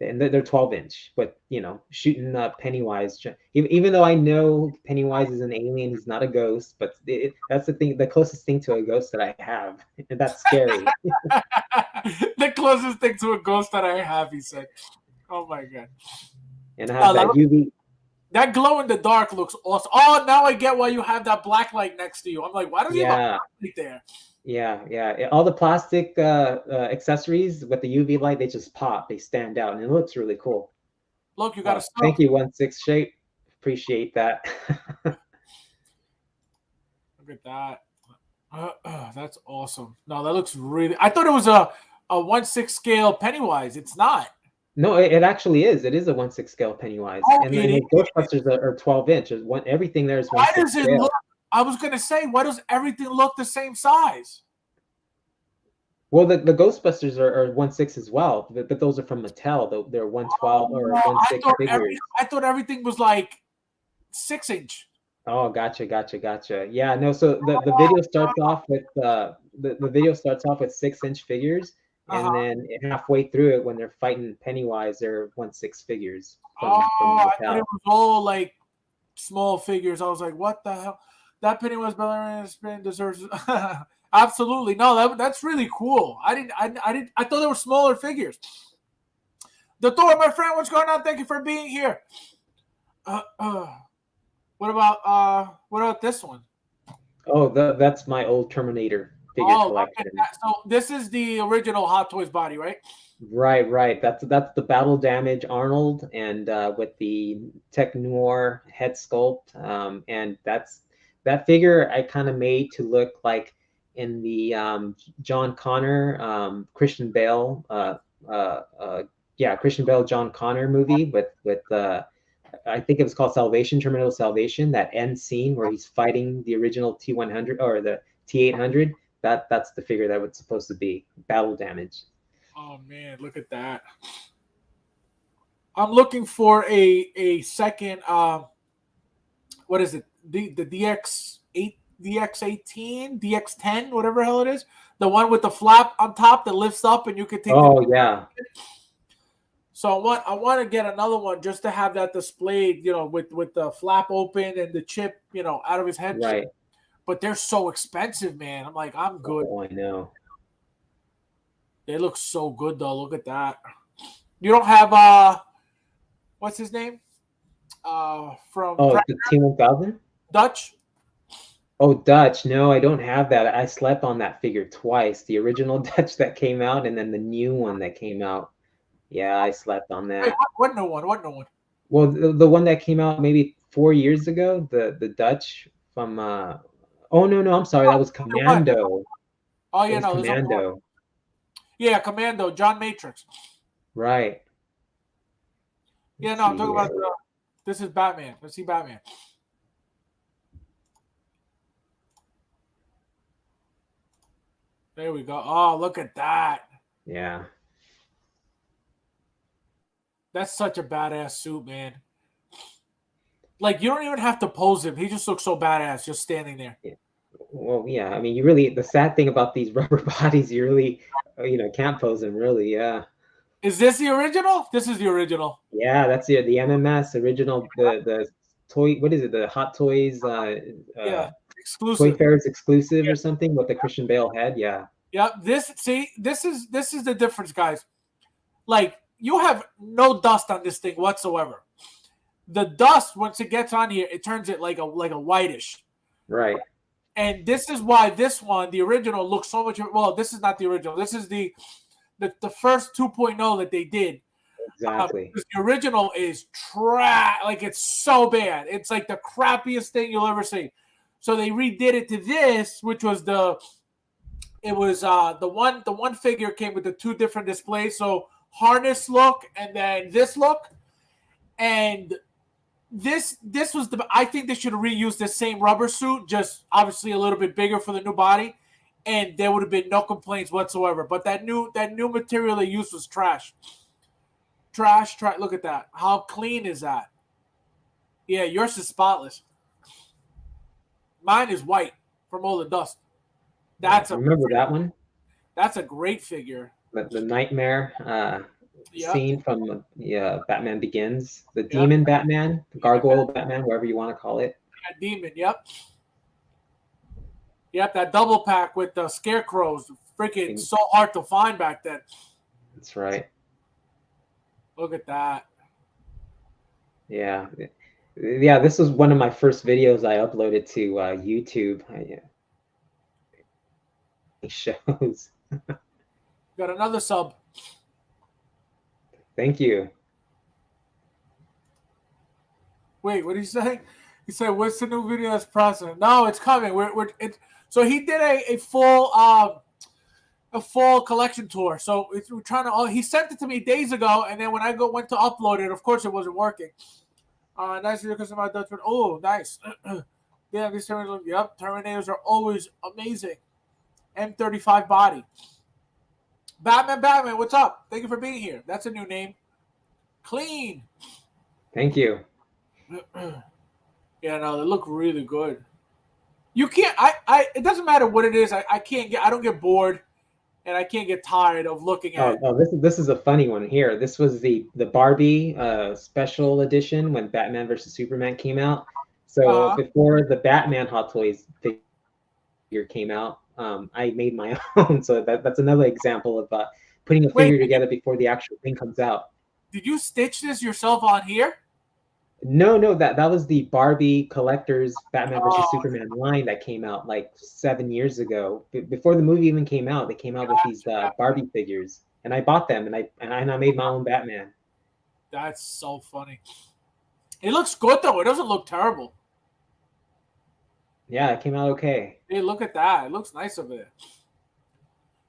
and they're 12-inch, but shooting Pennywise. Even though I know Pennywise is an alien, he's not a ghost, but that's the closest thing to a ghost that I have, and that's scary. The closest thing to a ghost that I have, he said. Oh my god! And I have that UV. That glow in the dark looks awesome. Oh, now I get why you have that black light next to you. I'm like, why does he have a black light there? Yeah. All the plastic accessories with the UV light, they just pop. They stand out, and it looks really cool. Look, you got a sub. Thank you, 1/6 shape. Appreciate that. Look at that. That's awesome. No, that looks really. I thought it was a 1/6 scale Pennywise. It's not. No, it actually is. It is a 1/6 scale Pennywise, and the Ghostbusters are 12-inch. Everything there is 1/6 Why does it scale. look? I was gonna say, why does everything look the same size? Well, the Ghostbusters are 1/6 as well, but those are from Mattel. They're 1/12 or 1/6 figures. I thought everything was like 6-inch. Oh, gotcha. Yeah, no. So the video starts off with the video starts off with 6-inch figures. And then halfway through it, when they're fighting Pennywise, they're 1/6 figures. From I thought it was all like small figures. I was like, what the hell? That Pennywise ballerina spin deserves. Absolutely, no. That's really cool. I thought they were smaller figures. The Thor, my friend, what's going on? Thank you for being here. What about this one? Oh, that's my old Terminator figure collection. So this is the original Hot Toys body, right? Right. That's the Battle Damage Arnold, and with the Tech Noir head sculpt, and that figure I kind of made to look like in the John Connor, Christian Bale, Christian Bale, John Connor movie with I think it was called Terminator Salvation. That end scene where he's fighting the original T-100 or the T-800. That's the figure that was supposed to be. Battle Damage. Oh man, look at that. I'm looking for a second what is it? The DX8, DX18, DX10, whatever the hell it is. The one with the flap on top that lifts up and you can take yeah. So I want to get another one just to have that displayed, with the flap open and the chip, out of his head. Right. But they're so expensive, man. I'm like, I'm good. Oh, I know. They look so good, though. Look at that. You don't have what's his name? From the T-1000? Dutch. Oh, Dutch. No, I don't have that. I slept on that figure twice. The original Dutch that came out, and then the new one that came out. Yeah, I slept on that. Wait, what new one? Well, the one that came out maybe 4 years ago, the Dutch from oh no, I'm sorry, that was Commando. Oh yeah, no, Commando. Yeah, Commando, John Matrix. Right. Yeah, no, I'm talking about this is Batman. Let's see Batman. There we go. Oh, look at that. Yeah. That's such a badass suit, man. Like, you don't even have to pose him. He just looks so badass just standing there. Yeah. Well, yeah. I mean, the sad thing about these rubber bodies, you really, can't pose them, really. Yeah. Is this the original? This is the original. Yeah, that's the MMS original. The toy. What is it? The Hot Toys. Exclusive. Toy Fairs exclusive or something with the Christian Bale head. Yeah. Yeah. This is the difference, guys. Like, you have no dust on this thing whatsoever. The dust, once it gets on here, it turns it like a whitish. Right. And this is why this one, the original, looks so much. Well, this is not the original. This is the first 2.0 that they did. Exactly. The original is trash. Like, it's so bad. It's like the crappiest thing you'll ever see. So they redid it to this, which was the one figure came with the two different displays. So harness look and then this look. And this was I think they should have reused the same rubber suit, just obviously a little bit bigger for the new body, and there would have been no complaints whatsoever. But that new material they used was trash. Trash. Look at that. How clean is that? Yeah, yours is spotless. Mine is white from all the dust. Remember that one? That's a great figure. The Nightmare. scene from Batman Begins, the Yep. demon Batman, the gargoyle Batman, whatever you want to call it. Yeah, demon. Yep. Yep. That double pack with the scarecrows, freaking so hard to find back then. That's right. Look at that. Yeah. Yeah, this was one of my first videos I uploaded to YouTube. Shows. Got another sub. Thank you. Wait, what did he say? He said, "What's the new video that's processing?" No, it's coming. So he did a full collection tour. So we're trying to. He sent it to me days ago, and then when I went to upload it, of course it wasn't working. Nice because of my Dutchman. Oh, nice. Yeah, these Terminators. Yep, Terminators are always amazing. M35 body. Batman, what's up? Thank you for being here. That's a new name. Clean. Thank you. Yeah, no, they look really good. You can't. It doesn't matter what it is. I can't get. I don't get bored, and I can't get tired of looking at. Oh, this is a funny one here. This was the Barbie special edition when Batman versus Superman came out. So before the Batman Hot Toys figure came out, I made my own. So that's another example of putting a figure together before the actual thing comes out. Did you stitch this yourself on here? No, that was the Barbie collector's Batman versus Superman line that came out like 7 years ago. Before the movie even came out, they came out with these Barbie figures, and I bought them, and I made my own Batman. That's so funny. It looks good though. It doesn't look terrible. Yeah, it came out okay. Hey, look at that. It looks nice over there.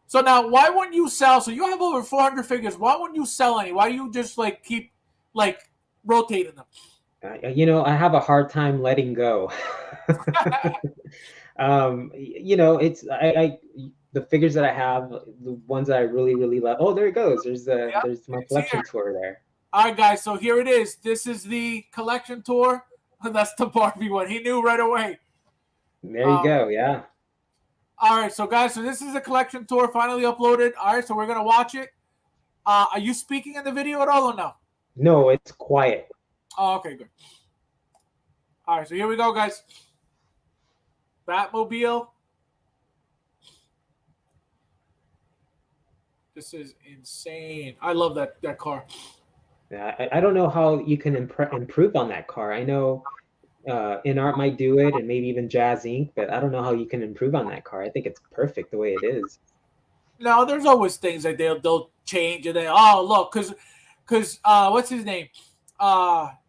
So now, why wouldn't you sell? So you have over 400 figures. Why wouldn't you sell any? Why do you just keep rotating them? I have a hard time letting go. It's the figures that I have, the ones that I really, really love. Oh, there it goes. There's my collection tour there. All right, guys. So here it is. This is the collection tour. That's the Barbie one. He knew right away. There you go. Yeah. All right, so guys, so this is a collection tour finally uploaded. All right, so we're gonna watch it. Are you speaking in the video at all or no? No, it's quiet. Oh, okay, good. All right, so here we go, guys. Batmobile. This is insane. I love that car. Yeah, I don't know how you can improve on that car. I know InArt might do it, and maybe even Jazz Inc., but I don't know how you can improve on that car. I think it's perfect the way it is. No, there's always things that they'll change, and look, because what's his name?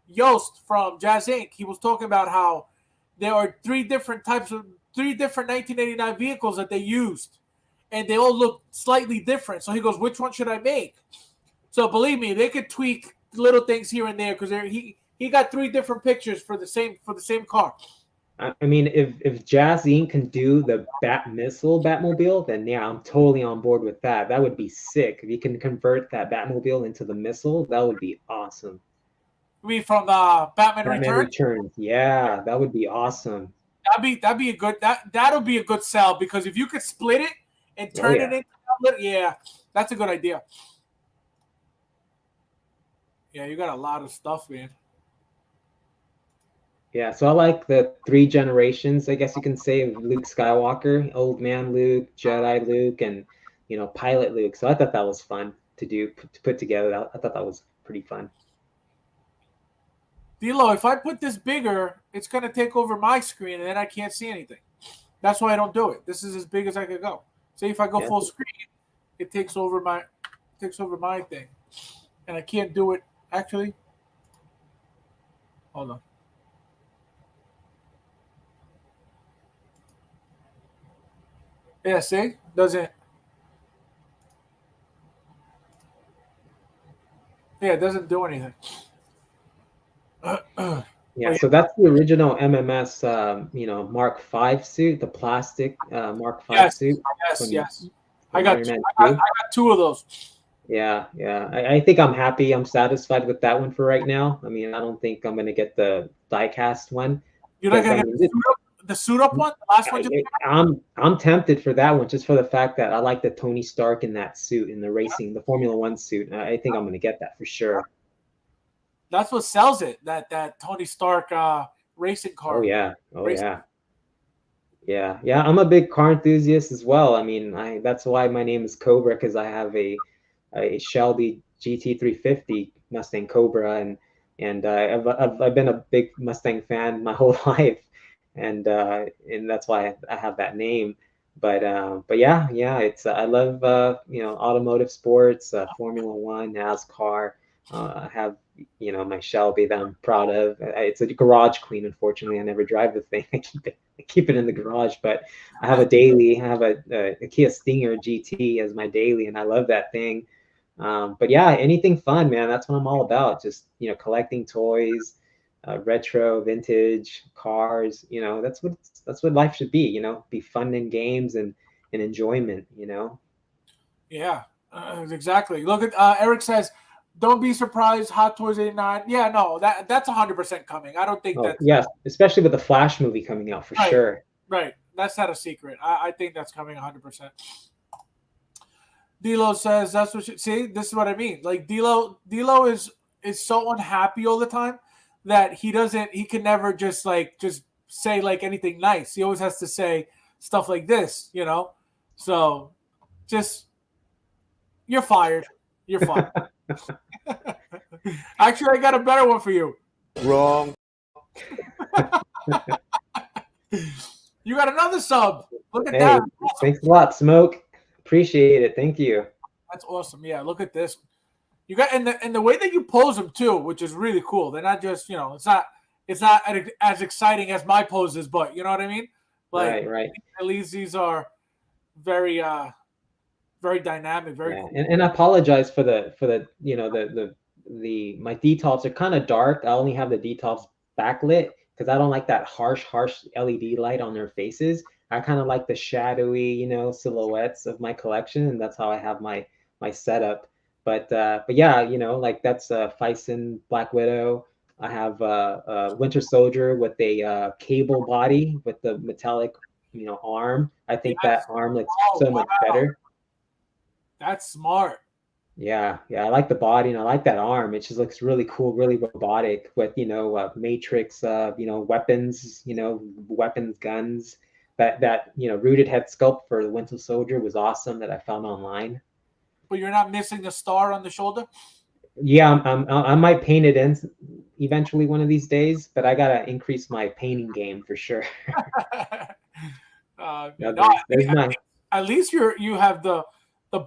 Yost from Jazz Inc. He was talking about how there are three different 1989 vehicles that they used, and they all look slightly different. So he goes, "Which one should I make?" So believe me, they could tweak little things here and there because he got 3 different pictures for the same car. I mean, if Jazz Inc. can do the Bat Missile Batmobile, then yeah, I'm totally on board with that. That would be sick. If you can convert that Batmobile into the missile, that would be awesome. You mean from Batman Returns? Yeah, that would be awesome. That'd be a good that'll be a good sell because if you could split it and turn it into that's a good idea. Yeah, you got a lot of stuff, man. Yeah, so I like the 3 generations, I guess you can say, of Luke Skywalker, old man Luke, Jedi Luke, and pilot Luke. So I thought that was fun to put together. I thought that was pretty fun. D'Lo, if I put this bigger, it's gonna take over my screen, and then I can't see anything. That's why I don't do it. This is as big as I could go. Say if I go full screen, it takes over my thing, and I can't do it. Actually, hold on. Yeah, see? Doesn't. Yeah, it doesn't do anything. Yeah, so that's the original MMS, Mark V suit, the plastic Mark V suit. Yes. I got 2 of those. Yeah. I think I'm happy. I'm satisfied with that one for right now. I mean, I don't think I'm going to get the die-cast one. You're not going to get The suit up one, the last one. I'm tempted for that one just for the fact that I like the Tony Stark in that suit in the racing, the Formula One suit. I think I'm going to get that for sure. That's what sells it. That Tony Stark racing car. Oh yeah. Yeah. I'm a big car enthusiast as well. I mean, that's why my name is Cobra, because I have a Shelby GT350 Mustang Cobra, and I've been a big Mustang fan my whole life, and that's why I have that name. But yeah, it's I love automotive sports, Formula One, NASCAR. I have my Shelby that I'm proud of. It's a garage queen. Unfortunately, I never drive the thing. I keep it in the garage. But I have a daily. I have a Kia Stinger GT as my daily, and I love that thing. But yeah, anything fun, man. That's what I'm all about. Just collecting toys, retro, vintage cars. That's what life should be. Be fun in games and enjoyment. Yeah, exactly. Look at Eric says, "Don't be surprised, Hot Toys '89." Yeah, no, that's 100% coming. I don't think that's yes, especially with the Flash movie coming out for sure. Right, that's not a secret. I think that's coming 100%. D'Lo says that's what see. This is what I mean. Like D'Lo is so unhappy all the time that he can never just say like anything nice. He always has to say stuff like this, So just you're fired. You're fired. Actually, I got a better one for you. Wrong. You got another sub. Look at Hey, that. thanks a lot, Smoke. Appreciate it. Thank you. That's awesome. Yeah, look at this. You got and the way that you pose them too, which is really cool. They're not just it's not as exciting as my poses, but you know what I mean. Like, right. At least these are very very dynamic, very cool. And I apologize for the my details are kind of dark. I only have the details backlit because I don't like that harsh LED light on their faces. I kind of like the shadowy, silhouettes of my collection, and that's how I have my setup. But yeah, like that's Fison Black Widow. I have Winter Soldier with a cable body with the metallic, arm. I think that arm looks so much better. That's smart. Yeah, I like the body and I like that arm. It just looks really cool, really robotic with Matrix, weapons, weapons, guns. That rooted head sculpt for the Winter Soldier was awesome that I found online. But you're not missing the star on the shoulder? Yeah, I might paint it in eventually one of these days, but I gotta increase my painting game for sure. At least you have the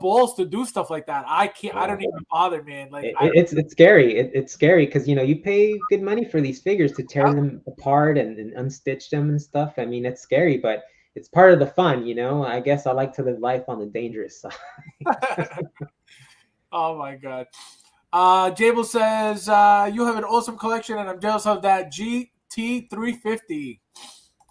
balls to do stuff like that. I can't. I don't even bother, man. Like it's scary. It's scary because you pay good money for these figures to tear them apart and unstitch them and stuff. I mean, it's scary, but it's part of the fun. I guess I like to live life on the dangerous side. Oh my god. Jable says you have an awesome collection, and I'm jealous of that GT350.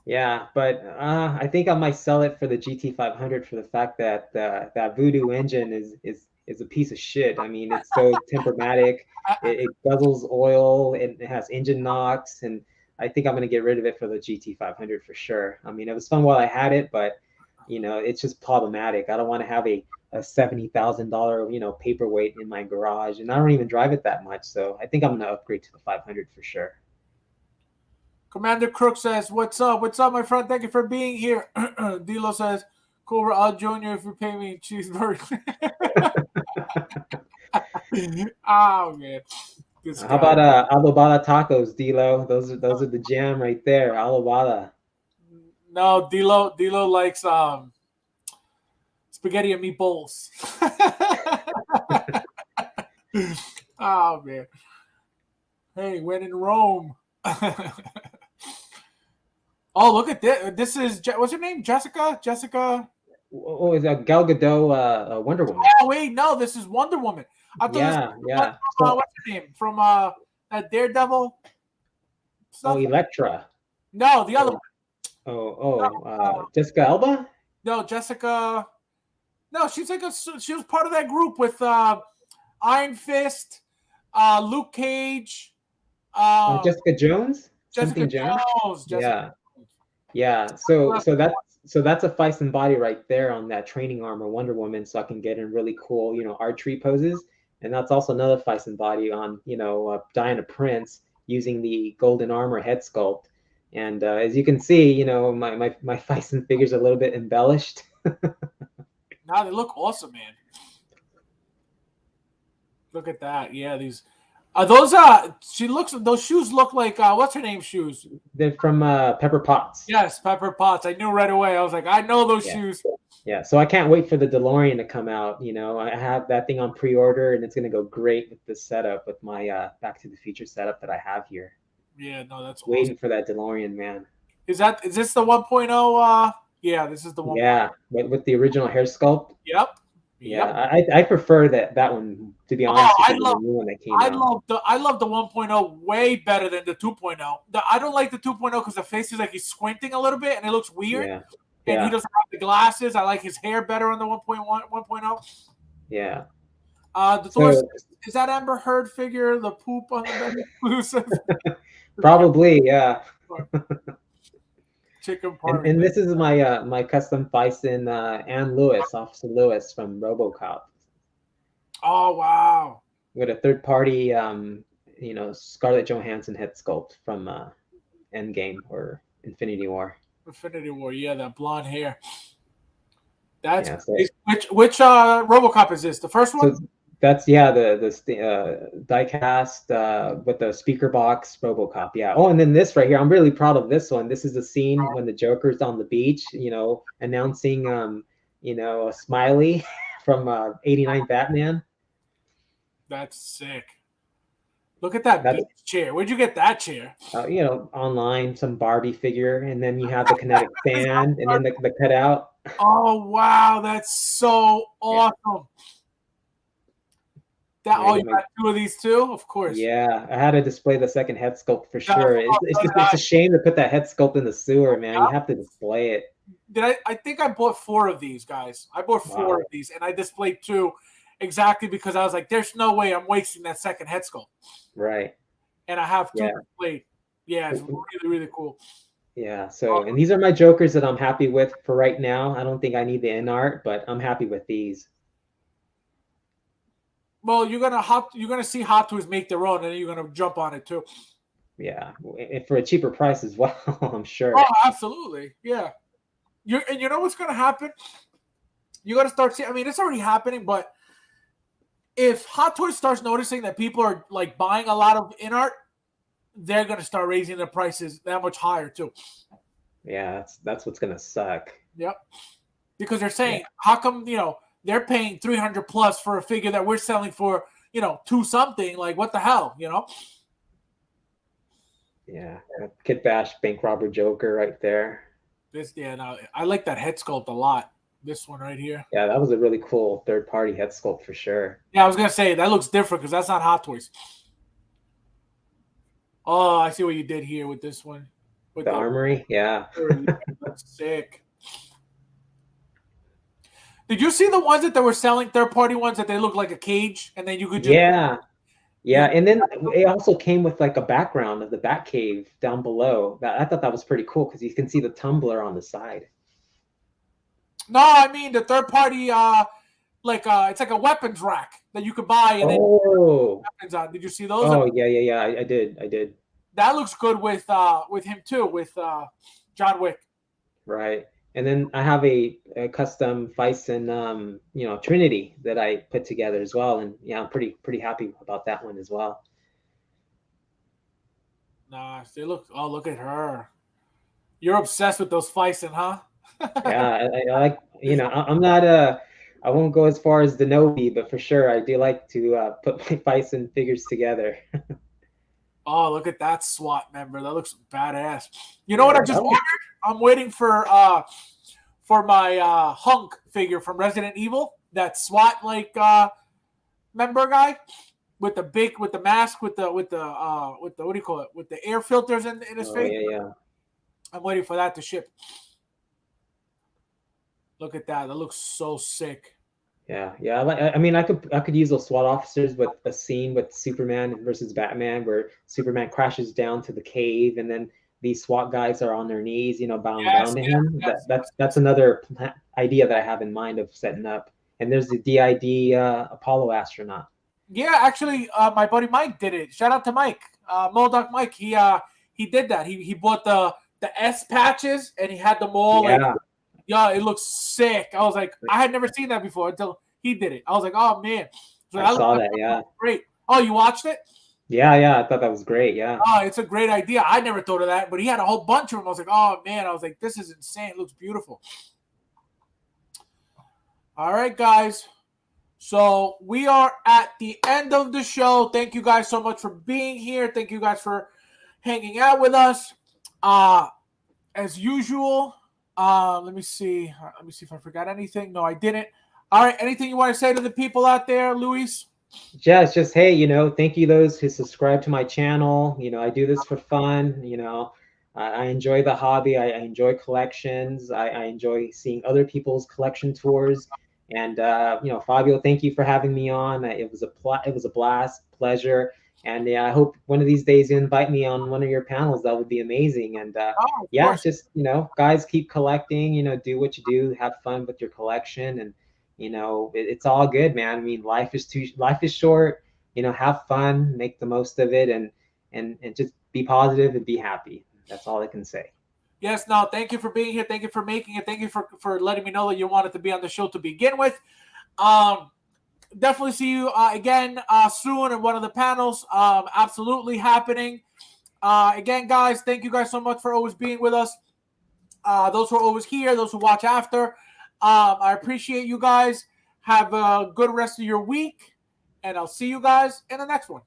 Yeah, but I think I might sell it for the GT500 for the fact that that Voodoo engine is a piece of shit. I mean, it's so temperamatic. It guzzles oil. It has engine knocks, and I think I'm gonna get rid of it for the GT500 for sure. I mean, it was fun while I had it, but it's just problematic. I don't want to have a $70,000 paperweight in my garage, and I don't even drive it that much. So I think I'm gonna upgrade to the 500 for sure. Commander Crook says, "What's up? What's up, my friend? Thank you for being here." D'Lo says, "Cobra, I'll join you if you pay me cheeseburger." Oh man. How about Alobada tacos, D'Lo? Those are the jam right there. Alobada. No, D'Lo likes spaghetti and meatballs. Oh man. Hey, when in Rome. Oh, look at this. This is what's her name? Jessica. Oh, is that Gal Gadot, Wonder Woman? Oh wait, no, this is Wonder Woman. I thought yeah. What's her name from that Daredevil? Stuff? Oh, Elektra. No, the other one. Jessica Alba. No, Jessica. No, she was part of that group with Iron Fist, Luke Cage. Jessica Jones. Jessica Jones. Yeah. Yeah, so that's a Feist body right there on that training armor Wonder Woman, so I can get in really cool, archery poses. And that's also another Feist body on, Diana Prince using the golden armor head sculpt. And as you can see, my Feist figures are a little bit embellished. Now they look awesome, man. Look at that. Yeah, these are those. Those shoes look like what's her name shoes? They're from Pepper Potts. Yes, Pepper Potts. I knew right away. I was like, I know those Yeah. shoes. Yeah, so I can't wait for the DeLorean to come out. I have that thing on pre-order, and it's gonna go great with this setup, with my Back to the Future setup that I have here. Yeah, no, that's Waiting awesome. for that DeLorean, man. Is this the 1.0? Yeah, this is the 1.0. Yeah, with the original hair sculpt. Yep. Yeah, I prefer that one, to be honest with you, the new one that came out. I love the 1.0 way better than the 2.0. I don't like the 2.0 because the face is like he's squinting a little bit and it looks weird. Yeah. And he doesn't have the glasses. I like his hair better on the 1.1. Yeah. Is that Amber Heard figure the poop on the bed exclusive? Probably, yeah. Chicken party. And this is my custom Bison Ann Lewis, Officer Lewis from RoboCop. Oh wow! With a third party, Scarlett Johansson head sculpt from Endgame or Infinity War. Infinity War, yeah, that blonde hair. That's which RoboCop is this? The first one? So that's the diecast with the speaker box RoboCop. Yeah. Oh, and then this right here, I'm really proud of this one. This is the scene when the Joker's on the beach, announcing a smiley from '89 Batman. That's sick. Look at that beach chair. Where'd you get that chair? Online, some Barbie figure, and then you have the kinetic fan, and then the cutout. Oh wow, that's so awesome! Yeah. You got two of these too, of course. Yeah, I had to display the second head sculpt for sure. It's a shame to put that head sculpt in the sewer, man. You have to display it. I think I bought 4 of these, guys. I bought 4 of these, and I displayed 2. Exactly, because I was like, there's no way I'm wasting that second head sculpt. Right. And I have 2 displayed. Yeah, it's really, really cool. Yeah, and these are my Jokers that I'm happy with for right now. I don't think I need the InArt, but I'm happy with these. Well, you're gonna see Hot Toys make their own, and then you're gonna jump on it too. Yeah, and for a cheaper price as well, I'm sure. Oh, absolutely. Yeah. And you know what's gonna happen? You're gonna start seeing. I mean, it's already happening, but if Hot Toys starts noticing that people are like buying a lot of InArt, they're gonna start raising their prices that much higher too. Yeah, that's what's gonna suck. Yep. Because they're saying, how come they're paying $300 plus for a figure that we're selling for $2 something? Like, what the hell, Yeah, Kid Bash bank robber Joker right there. I like that head sculpt a lot. This one right here. Yeah, that was a really cool third-party head sculpt for sure. Yeah, I was gonna say that looks different because that's not Hot Toys. Oh, I see what you did here with this one. With the armory, yeah. That's sick. Did you see the ones that they were selling, third-party ones that they look like a cage, and then you could just yeah, and then it also came with like a background of the Batcave down below. I thought that was pretty cool because you can see the tumbler on the side. No, I mean the third-party, it's like a weapons rack that you could buy and then weapons on. Did you see those? Oh yeah, I did. That looks good with him too, with John Wick. Right. And then I have a custom Bison, Trinity that I put together as well, and I'm pretty happy about that one as well. Nice. Look at her. You're obsessed with those Bison, huh? Yeah, I like. I'm not I won't go as far as the Nobi, but for sure I do like to put my Bison figures together. Oh, look at that SWAT member. That looks badass. You know what I just ordered? I'm waiting for my Hunk figure from Resident Evil. That SWAT member guy with the mask with the what do you call it? With the air filters in his face. Yeah. I'm waiting for that to ship. Look at that. That looks so sick. Yeah. I mean, I could use those SWAT officers with a scene with Superman versus Batman, where Superman crashes down to the cave, and then these SWAT guys are on their knees, bowing Yes, down to yes, him. yes, That's another idea that I have in mind of setting up. And there's the DID Apollo astronaut. yeah. Actually, my buddy Mike did it. Shout out to Mike, Modoc Mike. He did that. He bought the S patches and he had them all like, Yeah, yeah, it looks sick. I was like, I had never seen that before until he did it. I was like, oh man, so I that saw looked that. Yeah, great. Oh, you watched it? yeah. I thought that was great. Yeah. Oh, it's a great idea. I never thought of that, but he had a whole bunch of them. I was like, oh man, I was like, this is insane. It looks beautiful. All right, guys. So we are at the end of the show. Thank you guys so much for being here. Thank you guys for hanging out with us. As usual, let me see. Let me see if I forgot anything. No, I didn't. All right. Anything you want to say to the people out there, Luis? Yeah, it's just, hey, thank you those who subscribe to my channel. I do this for fun. I enjoy the hobby. I enjoy collections. I enjoy seeing other people's collection tours. And Fabio, thank you for having me on. It was a blast, pleasure. And yeah, I hope one of these days you invite me on one of your panels. That would be amazing. And Oh, of yeah, course. just guys, keep collecting. Do what you do, have fun with your collection, and it's all good, man. I mean, life is short. Have fun, make the most of it, and just be positive and be happy. That's all I can say. Yes, no, thank you for being here. Thank you for making it. Thank you for letting me know that you wanted to be on the show to begin with. Definitely see you again soon in one of the panels. Absolutely happening. Again, guys, thank you guys so much for always being with us. Those who are always here, those who watch after. I appreciate you guys. Have a good rest of your week, and I'll see you guys in the next one.